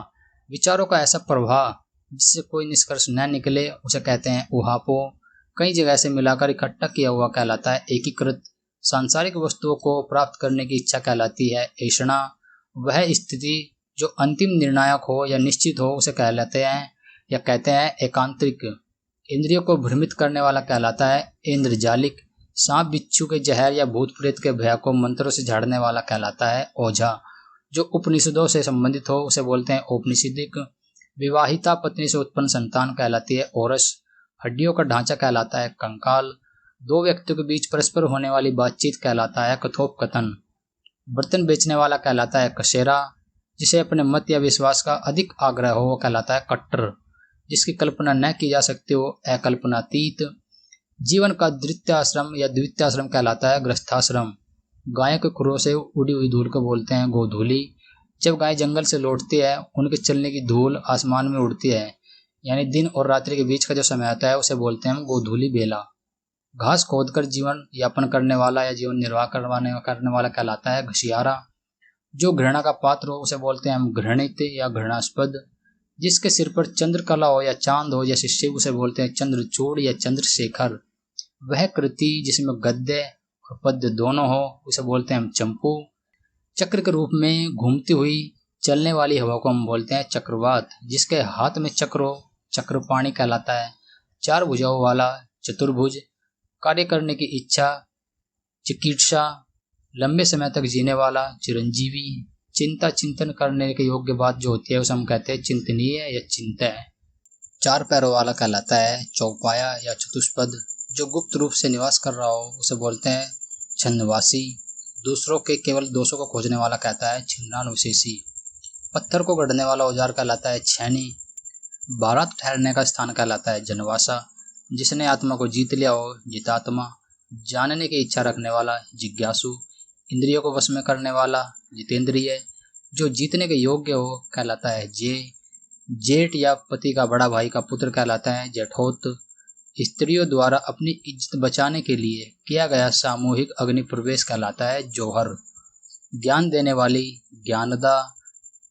विचारों का ऐसा प्रवाह जिससे कोई निष्कर्ष न निकले उसे कहते हैं उहापो। कई जगह से मिलाकर इकट्ठा किया हुआ कहलाता है एकीकृत। सांसारिक वस्तुओं को प्राप्त करने की इच्छा कहलाती है ऐषणा। वह स्थिति जो अंतिम निर्णायक हो या निश्चित हो उसे कहलाते हैं या कहते हैं एकांतरिक। इंद्रियों को भ्रमित करने वाला कहलाता है इंद्रजालिक। सांप बिच्छू के जहर या भूत प्रेत के भय को मंत्रों से झाड़ने वाला कहलाता है ओझा। जो उपनिषदों से संबंधित हो उसे बोलते हैं औपनिषदिक। विवाहिता पत्नी से उत्पन्न संतान कहलाती है ओरस। हड्डियों का ढांचा कहलाता है कंकाल। दो व्यक्तियों के बीच परस्पर होने वाली बातचीत कहलाता है कथोपकथन। बर्तन बेचने वाला कहलाता है कसेरा। जिसे अपने मत या विश्वास का अधिक आग्रह हो वो कहलाता है कट्टर। जिसकी कल्पना न की जा सकती हो अकल्पनातीत। जीवन का द्वितीयाश्रम या द्वितीयाश्रम कहलाता है गृहस्थाश्रम। गायों के खुरों से उड़ी हुई धूल को बोलते हैं गोधूली। जब गाय जंगल से लौटती है उनके चलने की धूल आसमान में उड़ती है, यानी दिन और रात्रि के बीच का जो समय आता है उसे बोलते हैं हम गोधूली बेला। घास खोदकर जीवन यापन करने वाला या जीवन निर्वाह करने वाला कहलाता है घसियारा। जो घृणा का पात्र हो उसे बोलते हैं हम घृणित या घृणास्पद। जिसके सिर पर चंद्रकला हो या चांद हो जैसे शिव उसे बोलते हैं चंद्रचूड़ या चंद्रशेखर। वह कृति जिसमें गद्य और पद्य दोनों हो उसे बोलते हैं हम चंपू। चक्र के रूप में घूमती हुई चलने वाली हवा को हम बोलते हैं चक्रवात, जिसके हाथ में चक्र हो, चक्रपाणी कहलाता है। 4 भुजाओं वाला चतुर्भुज, कार्य करने की इच्छा, चिकित्सा, लंबे समय तक जीने वाला चिरंजीवी, चिंता चिंतन करने के योग्य बात जो होती है उसे हम कहते हैं चिंतनीय या चिंता है। 4 पैरों वाला कहलाता है चौपाया या चतुष्पद, जो गुप्त रूप से निवास कर रहा हो उसे बोलते हैं छंदवासी। दूसरों के केवल दोषों को खोजने वाला कहता है छिन्नानुशेषी। पत्थर को गढ़ने वाला औजार कहलाता है छैनी। बारात ठहरने का स्थान कहलाता है जनवासा। जिसने आत्मा को जीत लिया हो जितात्मा। जानने की इच्छा रखने वाला जिज्ञासु। इंद्रियों को वश में करने वाला जितेंद्रिय। जो जीतने के योग्य हो कहलाता है जेठ या पति का बड़ा भाई का पुत्र कहलाता है जेठोत। स्त्रियों द्वारा अपनी इज्जत बचाने के लिए किया गया सामूहिक अग्नि प्रवेश कहलाता है जौहर। ज्ञान देने वाली ज्ञानदा।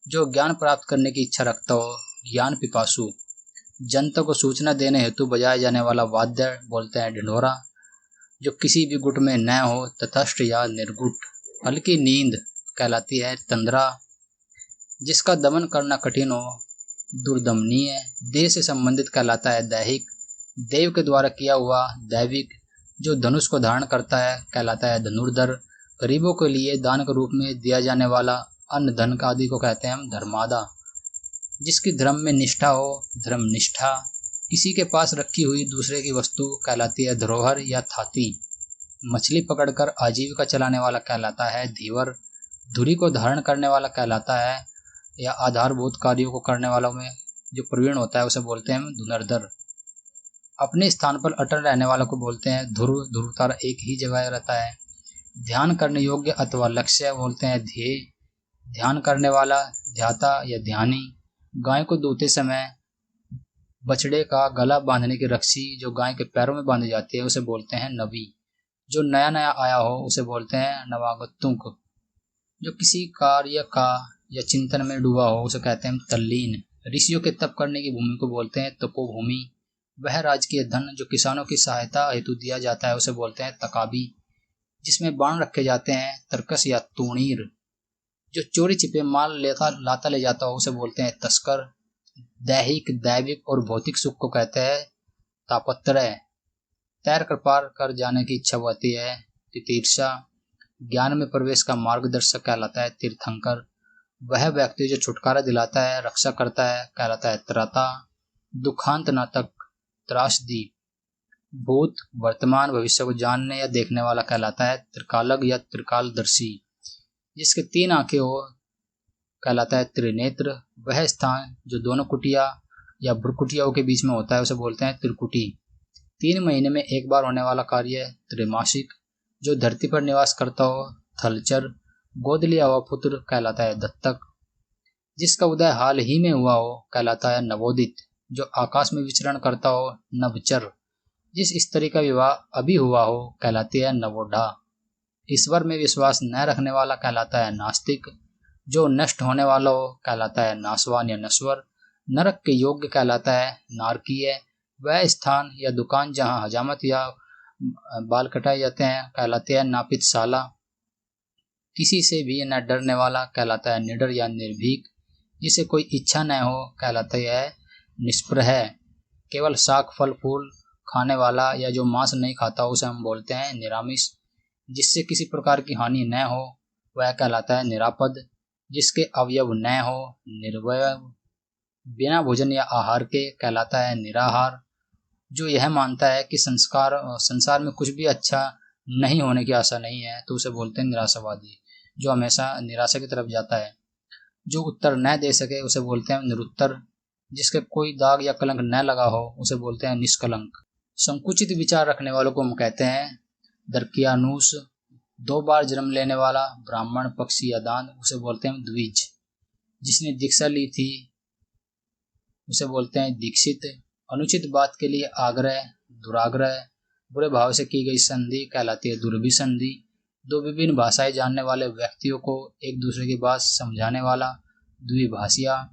जो ज्ञान प्राप्त करने की इच्छा रखता हो ज्ञान पिपासु। जनता को सूचना देने हेतु बजाया जाने वाला वाद्य बोलते हैं ढिंढोरा। जो किसी भी गुट में न हो तटस्थ या निर्गुट। हल्की नींद कहलाती है तंद्रा। जिसका दमन करना कठिन हो दुर्दमनीय। देह से संबंधित कहलाता है दैहिक। देव के द्वारा किया हुआ दैविक। जो धनुष को धारण करता है कहलाता है धनुर्धर। गरीबों के लिए दान के रूप में दिया जाने वाला अन्न धन आदि को कहते हैं हम धर्मादा। जिसकी धर्म में निष्ठा हो धर्मनिष्ठा। किसी के पास रखी हुई दूसरे की वस्तु कहलाती है धरोहर या थाती। मछली पकड़कर आजीविका चलाने वाला कहलाता है धीवर। धुरी को धारण करने वाला कहलाता है या आधारभूत कार्यों को करने वालों में जो प्रवीण होता है उसे बोलते हैं धुनरधर। अपने स्थान पर अटल रहने वालों को बोलते हैं ध्रुव। ध्रुवतारा एक ही जगह रहता है। ध्यान करने योग्य अथवा लक्ष्य बोलते हैं ध्येय। ध्यान करने वाला ध्याता या ध्यानी। गाय को दूहते समय बछड़े का गला बांधने की रस्सी जो गाय के पैरों में बांधी जाती है उसे बोलते हैं नवी। जो नया नया आया हो उसे बोलते हैं नवागतुक। जो किसी कार्य का या चिंतन में डूबा हो उसे कहते हैं तल्लीन। ऋषियों के तप करने की भूमि को बोलते हैं तपोभूमि। वह राजकीय धन जो किसानों की सहायता हेतु दिया जाता है उसे बोलते हैं तकाबी। जिसमें बाण रखे जाते हैं तरकस या तूणीर। जो चोरी छिपे माल लाता ले जाता हो उसे बोलते हैं तस्कर। दैहिक दैविक और भौतिक सुख को कहते हैं तापत्रय। तैर कर पार कर जाने की इच्छा होती है तितीर्षा। ज्ञान में प्रवेश का मार्गदर्शक कहलाता है तीर्थंकर। वह व्यक्ति जो छुटकारा दिलाता है रक्षा करता है कहलाता है त्राता। दुखांत नाटक त्रासदी। भूत वर्तमान भविष्य को जानने या देखने वाला कहलाता है त्रिकालज्ञ या त्रिकालदर्शी। जिसके 3 आंखें हो कहलाता है त्रिनेत्र। वह स्थान जो दोनों कुटिया या भ्रुकुटियाओं के बीच में होता है उसे बोलते हैं त्रिकुटी। 3 महीने में एक बार होने वाला कार्य त्रैमासिक। जो धरती पर निवास करता हो थलचर। गोद लिया हुआ पुत्र कहलाता है दत्तक। जिसका उदय हाल ही में हुआ हो कहलाता है नवोदित। जो आकाश में विचरण करता हो नवचर। जिस स्त्री का विवाह अभी हुआ हो कहलाती है नवोढ़ा। ईश्वर में विश्वास न रखने वाला कहलाता है नास्तिक। जो नष्ट होने वाला हो कहलाता है नासवान या नश्वर। नरक के योग्य कहलाता है नारकीय। वह स्थान या दुकान जहाँ हजामत या बाल कटाए जाते हैं कहलाते हैं नापितशाला। किसी से भी न डरने वाला कहलाता है निडर या निर्भीक। जिसे कोई इच्छा न हो कहलाता है निष्प्रह। केवल शाक फल फूल खाने वाला या जो मांस नहीं खाता उसे हम बोलते हैं निरामिष। जिससे किसी प्रकार की हानि न हो वह कहलाता है निरापद। जिसके अवयव न हो निर्वयव। बिना भोजन या आहार के कहलाता है निराहार। जो यह मानता है कि संसार में कुछ भी अच्छा नहीं होने की आशा नहीं है तो उसे बोलते हैं निराशावादी। जो हमेशा निराशा की तरफ जाता है। जो उत्तर न दे सके उसे बोलते हैं निरुत्तर। जिसके कोई दाग या कलंक न लगा हो उसे बोलते हैं निष्कलंक। संकुचित विचार रखने वालों को हम कहते हैं दर्कियानुस। 2 बार जन्म लेने वाला ब्राह्मण पक्षी या दान उसे बोलते हैं द्विज। जिसने दीक्षा ली थी उसे बोलते हैं दीक्षित। अनुचित बात के लिए आग्रह दुराग्रह। बुरे भाव से की गई संधि कहलाती है दुर्भिसंधि। 2 विभिन्न भाषाएं जानने वाले व्यक्तियों को एक दूसरे की बात समझाने वाला द्विभाषिया।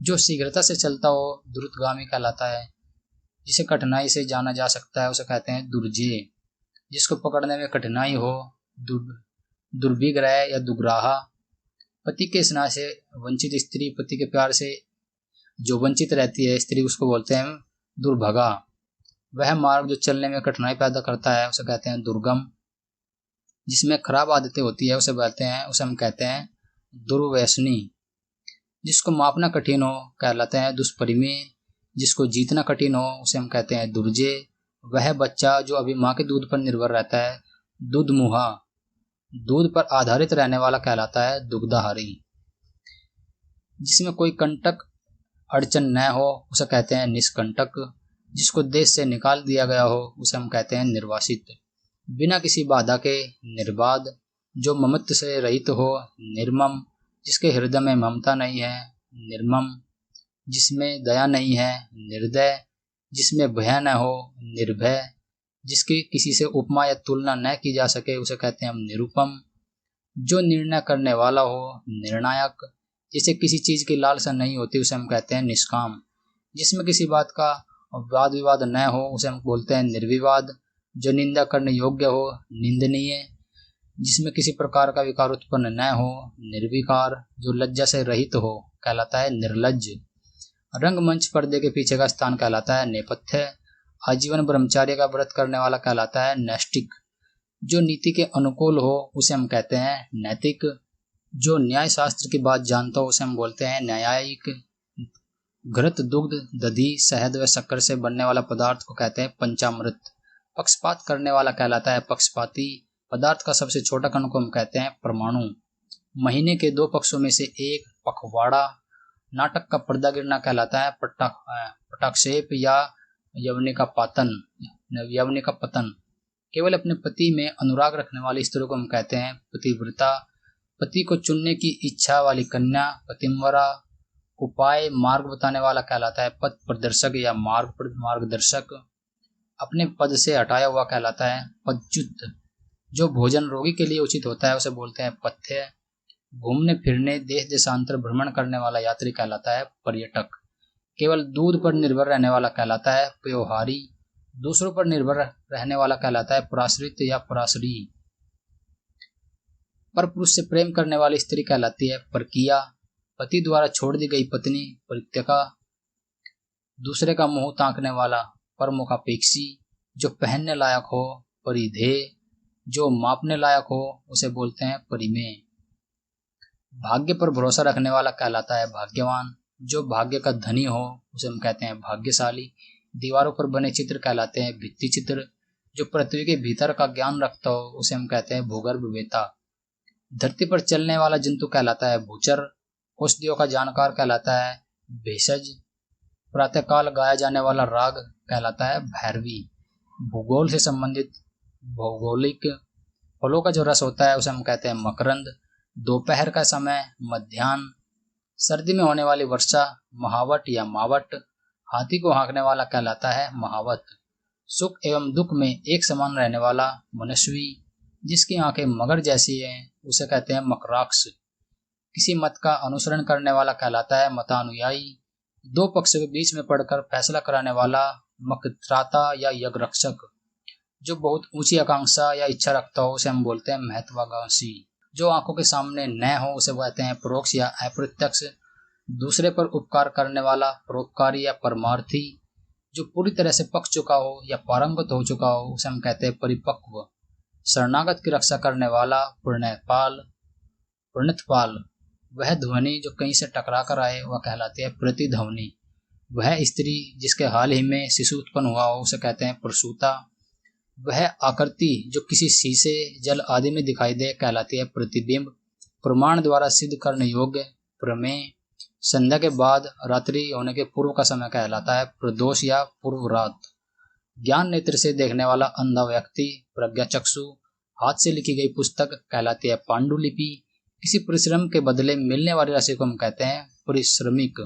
जो शीघ्रता से चलता हो द्रुतगामी कहलाता है। जिसे कठिनाई से जाना जा सकता है उसे कहते हैं दुर्जेय। जिसको पकड़ने में कठिनाई हो दुर्भिग्रह या दुग्राहा। पति के स्नेह से वंचित स्त्री, पति के प्यार से जो वंचित रहती है स्त्री, उसको बोलते हैं दुर्भगा। वह मार्ग जो चलने में कठिनाई पैदा करता है उसे कहते हैं दुर्गम। जिसमें खराब आदतें होती है उसे हम कहते हैं दुर्व्यसनी। जिसको मापना कठिन हो कहलाते हैं दुष्परिमेय। जिसको जीतना कठिन हो उसे हम कहते हैं दुर्जेय। वह बच्चा जो अभी माँ के दूध पर निर्भर रहता है दुधमुहा। दूध पर आधारित रहने वाला कहलाता है दुग्धाहारी। जिसमें कोई कंटक अड़चन न हो उसे कहते हैं निष्कंटक। जिसको देश से निकाल दिया गया हो उसे हम कहते हैं निर्वासित। बिना किसी बाधा के निर्बाध। जो ममत्व से रहित हो निर्मम। जिसके हृदय में ममता नहीं है निर्मम। जिसमें दया नहीं है निर्दय। जिसमें भय न हो निर्भय। जिसकी किसी से उपमा या तुलना न की जा सके उसे कहते हैं हम निरुपम। जो निर्णय करने वाला हो निर्णायक। जिसे किसी चीज की लालसा नहीं होती उसे हम कहते हैं निष्काम। जिसमें किसी बात का वाद विवाद न हो उसे हम बोलते हैं निर्विवाद। जो निंदा करने योग्य हो निंदनीय। जिसमें किसी प्रकार का विकार उत्पन्न न हो निर्विकार। जो लज्जा से रहित हो कहलाता है निर्लज्ज। रंगमंच पर्दे के पीछे का स्थान कहलाता है नेपथ्य। आजीवन ब्रह्मचार्य का व्रत करने वाला कहलाता है नैष्टिक। जो नीति के अनुकूल हो उसे हम कहते हैं नैतिक। जो न्याय शास्त्र की बात जानता हो उसे हम बोलते हैं न्यायिक। घृत, दुग्ध, दधी, शहद व शक्कर से बनने वाला पदार्थ को कहते हैं पंचामृत। पक्षपात करने वाला कहलाता है पक्षपाती। पदार्थ का सबसे छोटा कण को हम कहते हैं परमाणु। महीने के 2 पक्षों में से एक पखवाड़ा। नाटक का पर्दा गिरना कहलाता है पटाक्षेप या यवनी का पतन। केवल अपने पति में अनुराग रखने वाली स्त्री को हम कहते हैं पतिव्रता। पति को चुनने की इच्छा वाली कन्या पतिम्वरा। उपाय मार्ग बताने वाला कहलाता है पथ प्रदर्शक या मार्गदर्शक। अपने पद से हटाया हुआ कहलाता है पदच्युत। जो भोजन रोगी के लिए उचित होता है उसे बोलते हैं पथ्य। घूमने फिरने देश देशांतर भ्रमण करने वाला यात्री कहलाता है पर्यटक। केवल दूध पर निर्भर रहने वाला कहलाता है पयोहारी। दूसरों पर निर्भर रहने वाला कहलाता है पराश्रित या पराश्री। पर पुरुष से प्रेम करने वाली स्त्री कहलाती है परकिया। पति द्वारा छोड़ दी गई पत्नी परित्यका। दूसरे का मुंह ताकने वाला परमुखापेक्षी। जो पहनने लायक हो परिधेय। जो मापने लायक हो उसे बोलते हैं परिमेय। भाग्य पर भरोसा रखने वाला कहलाता है भाग्यवान। जो भाग्य का धनी हो उसे हम कहते हैं भाग्यशाली। दीवारों पर बने चित्र कहलाते हैं भित्ति चित्र। जो पृथ्वी के भीतर का ज्ञान रखता हो उसे हम कहते हैं भूगर्भवेत्ता। धरती पर चलने वाला जंतु कहलाता है भूचर। औषधियों का जानकार कहलाता है भेषज। प्रातःकाल गाया जाने वाला राग कहलाता है भैरवी। भूगोल से संबंधित भौगोलिक। फलों का जो रस होता है उसे हम कहते हैं मकरंद। दोपहर का समय मध्याह्न। सर्दी में होने वाली वर्षा महावट या मावट। हाथी को हाँकने वाला कहलाता है महावत। सुख एवं दुख में एक समान रहने वाला मनस्वी। जिसकी आंखें मगर जैसी हैं उसे कहते हैं मकराक्ष। किसी मत का अनुसरण करने वाला कहलाता है मतानुयायी। 2 पक्षों के बीच में पढ़कर फैसला कराने वाला मकत्राता या यज्ञरक्षक। जो बहुत ऊंची आकांक्षा या इच्छा रखता हो उसे हम बोलते हैं महत्वाकांक्षी। जो आंखों के सामने न हो उसे कहते हैं परोक्ष या अप्रत्यक्ष। दूसरे पर उपकार करने वाला परोपकारी या परमार्थी। जो पूरी तरह से पक चुका हो या पारंगत हो चुका हो उसे हम कहते हैं परिपक्व। शरणागत की रक्षा करने वाला प्रणतपाल। वह ध्वनि जो कहीं से टकरा कर आए वह कहलाती है प्रतिध्वनि। वह स्त्री जिसके हाल ही में शिशु उत्पन्न हुआ हो उसे कहते हैं प्रसूता। वह आकृति जो किसी शीशे जल आदि में दिखाई दे कहलाती है प्रतिबिंब। प्रमाण द्वारा सिद्ध करने योग्य प्रमेय। संध्या के बाद रात्रि होने के पूर्व का समय कहलाता है प्रदोष या पूर्व रात। ज्ञान नेत्र से देखने वाला अंधा व्यक्ति प्रज्ञा चक्षु। हाथ से लिखी गई पुस्तक कहलाती है पांडुलिपि। किसी परिश्रम के बदले मिलने वाली राशि को हम कहते हैं परिश्रमिक।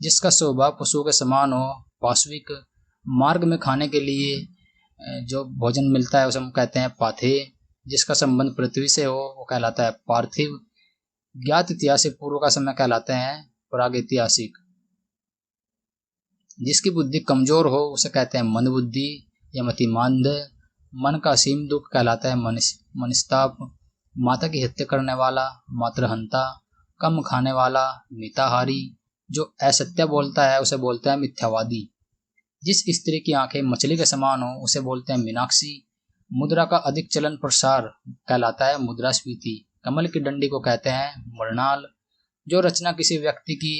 जिसका स्वभाव पशुओं के समान हो पाश्विक। मार्ग में खाने के लिए जो भोजन मिलता है उसे हम कहते हैं पाथेय। जिसका संबंध पृथ्वी से हो वो कहलाता है पार्थिव। ज्ञात इतिहास से पूर्व का समय कहलाते हैं प्रागैतिहासिक। जिसकी बुद्धि कमजोर हो उसे कहते हैं मंदबुद्धि या मतिमांद। मन का असीम दुख कहलाता है मनस्ताप। माता की हत्या करने वाला, मातृहंता, कम खाने वाला, मिताहारी, जो असत्य बोलता है उसे बोलते हैं मिथ्यावादी। जिस स्त्री की आंखें मछली के समान हो उसे बोलते हैं मीनाक्षी। मुद्रा का अधिक चलन प्रसार कहलाता है मुद्रास्फीति। कमल की डंडी को कहते हैं मृणाल। जो रचना किसी व्यक्ति की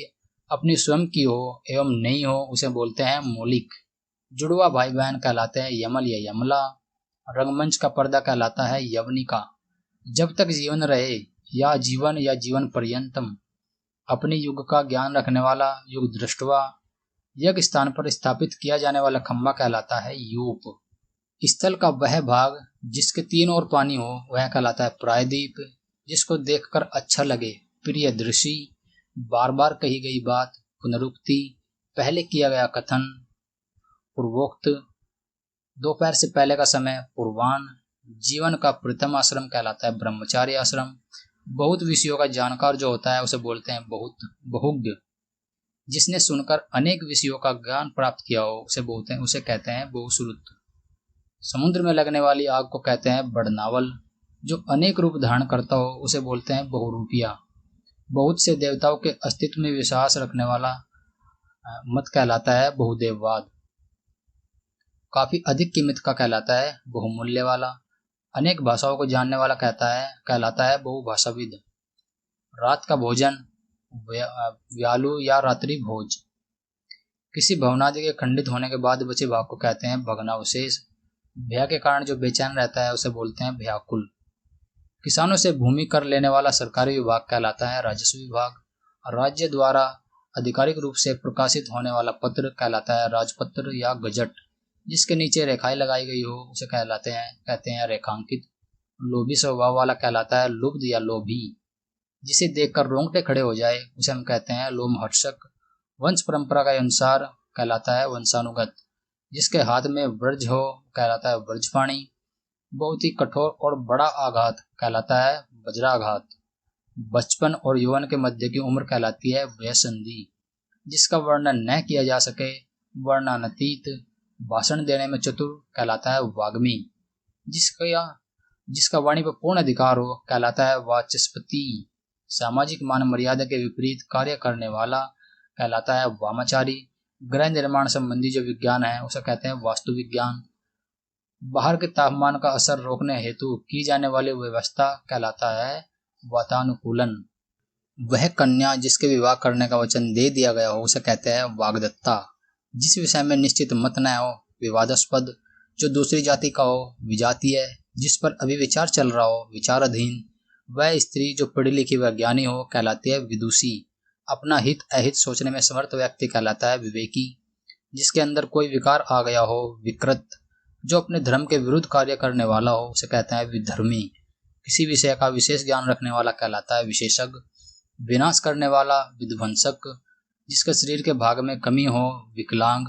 अपनी स्वयं की हो एवं नहीं हो उसे बोलते हैं मौलिक। जुड़वा भाई बहन कहलाते हैं यमल या यमला। रंगमंच का पर्दा कहलाता है यवनिका। जब तक जीवन रहे या जीवन पर्यंतम। अपने युग का ज्ञान रखने वाला युग दृष्टवा। यज्ञ स्थान पर स्थापित किया जाने वाला खंबा कहलाता है यूप। स्थल का वह भाग जिसके तीन ओर पानी हो वह कहलाता है प्रायदीप। जिसको देखकर अच्छा लगे, प्रिय दृषि, बार बार कही गई बात, पुनरुक्ति, पहले किया गया कथन, पूर्वोक्त, दोपहर से पहले का समय, पूर्वान। जीवन का प्रथम आश्रम कहलाता है ब्रह्मचार्य आश्रम। बहुत विषयों का जानकार जो होता है उसे बोलते हैं बहुज्ञ। जिसने सुनकर अनेक विषयों का ज्ञान प्राप्त किया हो उसे कहते हैं बहुश्रुत। समुद्र में लगने वाली आग को कहते हैं बड़नावल। जो अनेक रूप धारण करता हो उसे बोलते हैं बहुरूपिया। बहुत से देवताओं के अस्तित्व में विश्वास रखने वाला मत कहलाता है बहुदेववाद। काफी अधिक कीमत का कहलाता है बहुमूल्य वाला। अनेक भाषाओं को जानने वाला कहलाता है बहुभाषाविद। रात का भोजन व्यालु या रात्रि भोज। किसी भवनादि के खंडित होने के बाद बचे भाग को कहते हैं भग्नावशेष। भय के कारण जो बेचैन रहता है उसे बोलते हैं भयाकुल। किसानों से भूमि कर लेने वाला सरकारी विभाग कहलाता है राजस्व विभाग। राज्य द्वारा आधिकारिक रूप से प्रकाशित होने वाला पत्र कहलाता है राजपत्र या गजट। जिसके नीचे रेखाएं लगाई गई हो उसे कहते हैं रेखांकित। लोभी स्वभाव वाला कहलाता है लुब्ध या लोभी। जिसे देखकर रोंगटे खड़े हो जाए उसे हम कहते हैं लोमहर्षक। वंश परंपरा के अनुसार कहलाता है वंशानुगत। जिसके हाथ में वज्र हो कहलाता है वज्रपाणी। बहुत ही कठोर और बड़ा आघात कहलाता है वज्राघात। बचपन और यौवन के मध्य की उम्र कहलाती है वयसंधि। जिसका वर्णन न किया जा सके, वर्णनातीत, भाषण देने में चतुर कहलाता है वाग्मी। जिसका वाणी पर पूर्ण अधिकार हो कहलाता है वाचस्पति। सामाजिक मान मर्यादा के विपरीत कार्य करने वाला कहलाता है वामाचारी। गृह निर्माण संबंधी जो विज्ञान है उसे कहते हैं वास्तु विज्ञान। बाहर के तापमान का असर रोकने हेतु की जाने वाली व्यवस्था कहलाता है वातानुकूलन। वह कन्या जिसके विवाह करने का वचन दे दिया गया हो उसे कहते हैं वाग्दत्ता। जिस विषय में निश्चित मत न हो विवादास्पद। जो दूसरी जाति का हो विजातीय। जिस पर अभी विचार चल रहा हो विचाराधीन। वह स्त्री जो पढ़ी लिखी व ज्ञानी हो कहलाती है विदुषी। अपना हित अहित सोचने में समर्थ व्यक्ति कहलाता है विवेकी। जिसके अंदर कोई विकार आ गया हो विकृत। जो अपने धर्म के विरुद्ध कार्य करने वाला हो उसे कहते हैं विधर्मी। किसी विषय का विशेष ज्ञान रखने वाला कहलाता है विशेषज्ञ। विनाश करने वाला विध्वंसक। जिसके शरीर के भाग में कमी हो विकलांग।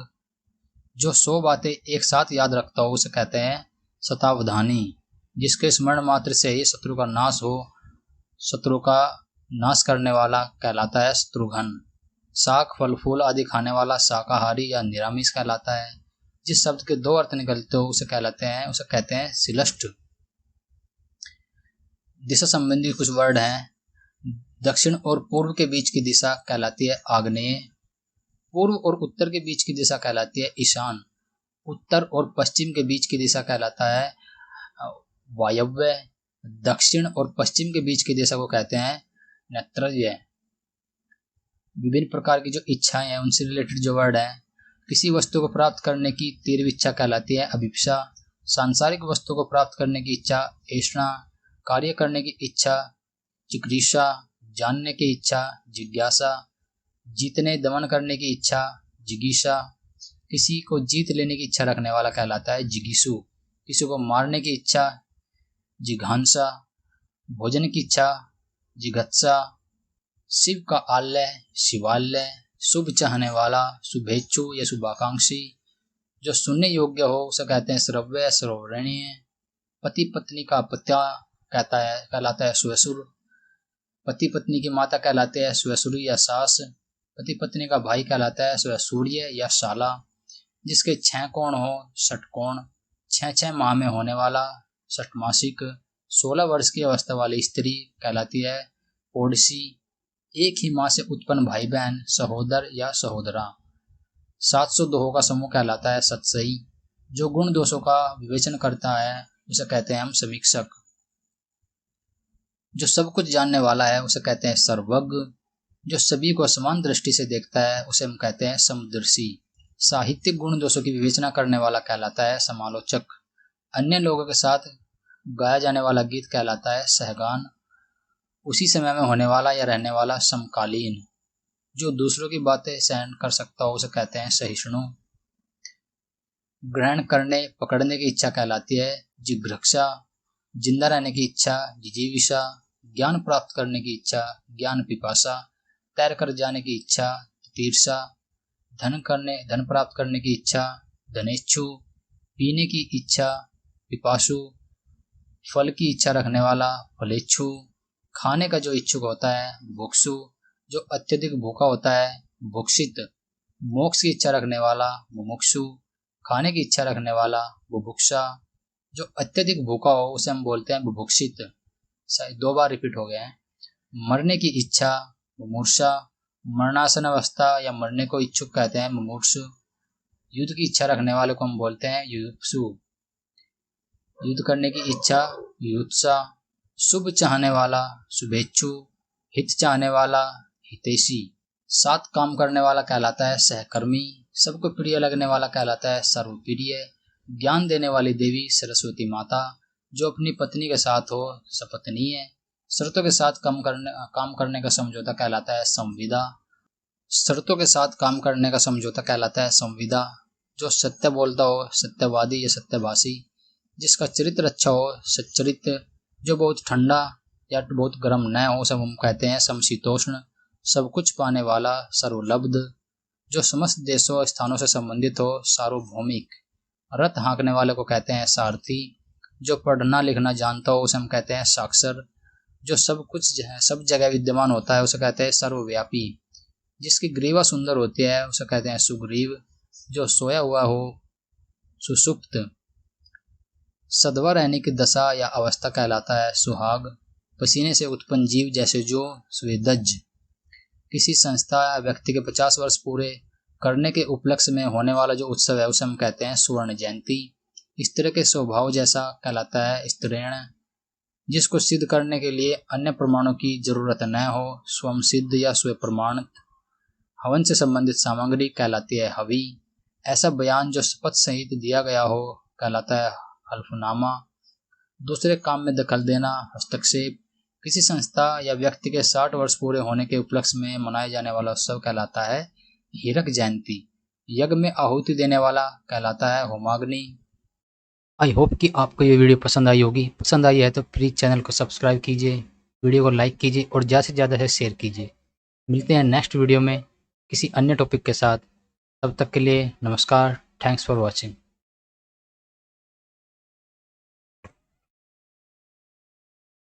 जो 100 बातें एक साथ याद रखता हो उसे कहते हैं शतावधानी। जिसके स्मरण मात्र से ही शत्रु का नाश हो, शत्रु का नाश करने वाला कहलाता है शत्रुघ्न। शाक फल फूल आदि खाने वाला शाकाहारी या निरामिष कहलाता है। जिस शब्द के 2 अर्थ निकलते हो उसे कहते हैं शिलष्ट। दिशा संबंधी कुछ वर्ड हैं। दक्षिण और पूर्व के बीच की दिशा कहलाती है आग्नेय। पूर्व और उत्तर के बीच की दिशा कहलाती है ईशान। उत्तर और पश्चिम के बीच की दिशा कहलाता है वायव्य। दक्षिण और पश्चिम के बीच की दिशा को कहते हैं नैऋत्य। विभिन्न प्रकार की जो इच्छाएं हैं उनसे रिलेटेड जो वर्ड है। किसी वस्तु को प्राप्त करने की तीव्र इच्छा कहलाती है अभिप्सा। सांसारिक वस्तु को प्राप्त करने की इच्छा ऐषणा। कार्य करने की इच्छा जिज्ञासा। जानने की इच्छा जिज्ञासा। जीतने दमन करने की इच्छा जिगीषा। किसी को जीत लेने की इच्छा रखने वाला कहलाता है जिगीषु। किसी को मारने की इच्छा जिघांसा। भोजन की इच्छा जिघत्सा। शिव का आलय शिवालय। शुभ चाहने वाला शुभेच्छु या शुभाकांक्षी। जो सुनने योग्य हो उसे कहते हैं श्रव्य श्रवणीय। पति पत्नी का पत्या कहलाता है स्वसुर। पति पत्नी की माता कहलाते हैं स्वसुरी या सास। पति पत्नी का भाई कहलाता है स्वसूर्य या शाला। जिसके 6 कोण हो षटकोण। 6 माह में होने वाला षटमासिक। 16 वर्ष की अवस्था वाली स्त्री कहलाती है ओडिसी। एक ही माँ से उत्पन्न भाई बहन, सहोदर या सहोदरा। 700 दोहों का समूह कहलाता है सतसई। जो गुण दोषों का विवेचन करता है उसे कहते हैं हम समीक्षक। जो सब कुछ जानने वाला है उसे कहते हैं सर्वज्ञ। जो सभी को समान दृष्टि से देखता है उसे हम कहते हैं समदर्शी। साहित्यिक गुण दोषों की विवेचना करने वाला कहलाता है समालोचक। अन्य लोगों के साथ गाया जाने वाला गीत कहलाता है सहगान। उसी समय में होने वाला या रहने वाला समकालीन। जो दूसरों की बातें सहन कर सकता हो उसे कहते हैं सहिष्णु। ग्रहण करने पकड़ने की इच्छा कहलाती है जिघ्रक्षा। जिंदा रहने की इच्छा जिजीविषा। ज्ञान प्राप्त करने की इच्छा ज्ञान पिपासा। तैर कर जाने की इच्छा तीर्षा। धन प्राप्त करने की इच्छा धनेच्छु। पीने की इच्छा पिपासु। फल की इच्छा रखने वाला फलेच्छु। खाने का जो इच्छुक होता है भुक्षु। जो अत्यधिक भूखा होता है भुक्षित। मोक्ष की इच्छा रखने वाला मुमुक्षु। खाने की इच्छा रखने वाला बुभुक्षा। जो अत्यधिक भूखा हो उसे हम बोलते हैं बुभुक्षित। 2 बार रिपीट हो गए हैं। मरने की इच्छा मुमूर्षा। मरणासन अवस्था या मरने को इच्छुक कहते हैं मुमूर्षु। युद्ध की इच्छा रखने वाले को हम बोलते हैं युयुत्सु। युद्ध करने की इच्छा युयुत्सा। शुभ चाहने वाला शुभेच्छु। हित चाहने वाला हितैषी। साथ काम करने वाला कहलाता है सहकर्मी। सबको प्रिय लगने वाला कहलाता है सर्वप्रिय। ज्ञान देने वाली देवी सरस्वती माता। जो अपनी पत्नी के साथ हो सपत्नीय। शर्तों के साथ काम करने का समझौता कहलाता है संविदा। शर्तों के साथ काम करने का समझौता कहलाता है संविदा। जो सत्य बोलता हो सत्यवादी या सत्यभाषी। जिसका चरित्र अच्छा हो सच्चरित्र। जो बहुत ठंडा या बहुत गर्म न हो सब हम कहते हैं समशीतोष्ण। सब कुछ पाने वाला सर्वलब्ध। जो समस्त देशों स्थानों से संबंधित हो सार्वभौमिक। रथ हाँकने वाले को कहते हैं सारथी। जो पढ़ना लिखना जानता हो उसे हम कहते हैं साक्षर। जो सब जगह विद्यमान होता है उसे कहते हैं सर्वव्यापी। जिसकी ग्रीवा सुंदर होती है उसे कहते हैं सुग्रीव। जो सोया हुआ हो सुषुप्त। सधवा रहने की दशा या अवस्था कहलाता है सुहाग। पसीने से उत्पन्न जीव जैसे जो स्वेदज। किसी संस्था या व्यक्ति के 50 वर्ष पूरे करने के उपलक्ष्य में होने वाला जो उत्सव है उसे हम कहते हैं स्वर्ण जयंती। इस तरह के स्वभाव जैसा कहलाता है स्त्रीण। जिसको सिद्ध करने के लिए अन्य प्रमाणों की जरूरत न हो स्वयं सिद्ध या स्व प्रमाणित। हवन से संबंधित सामग्री कहलाती है हवि। ऐसा बयान जो शपथ सहित दिया गया हो कहलाता है हल्फनामा। दूसरे काम में दखल देना हस्तक्षेप। किसी संस्था या व्यक्ति के 60 वर्ष पूरे होने के उपलक्ष्य में मनाए जाने वाला उत्सव कहलाता है हीरक जयंती। यज्ञ में आहुति देने वाला कहलाता है होमाग्नि। आई होप कि आपको ये वीडियो पसंद आई होगी। पसंद आई है तो प्लीज़ चैनल को सब्सक्राइब कीजिए, वीडियो को लाइक कीजिए और ज़्यादा से ज़्यादा शेयर कीजिए। मिलते हैं नेक्स्ट वीडियो में किसी अन्य टॉपिक के साथ। तब तक के लिए नमस्कार। Thanks for watching.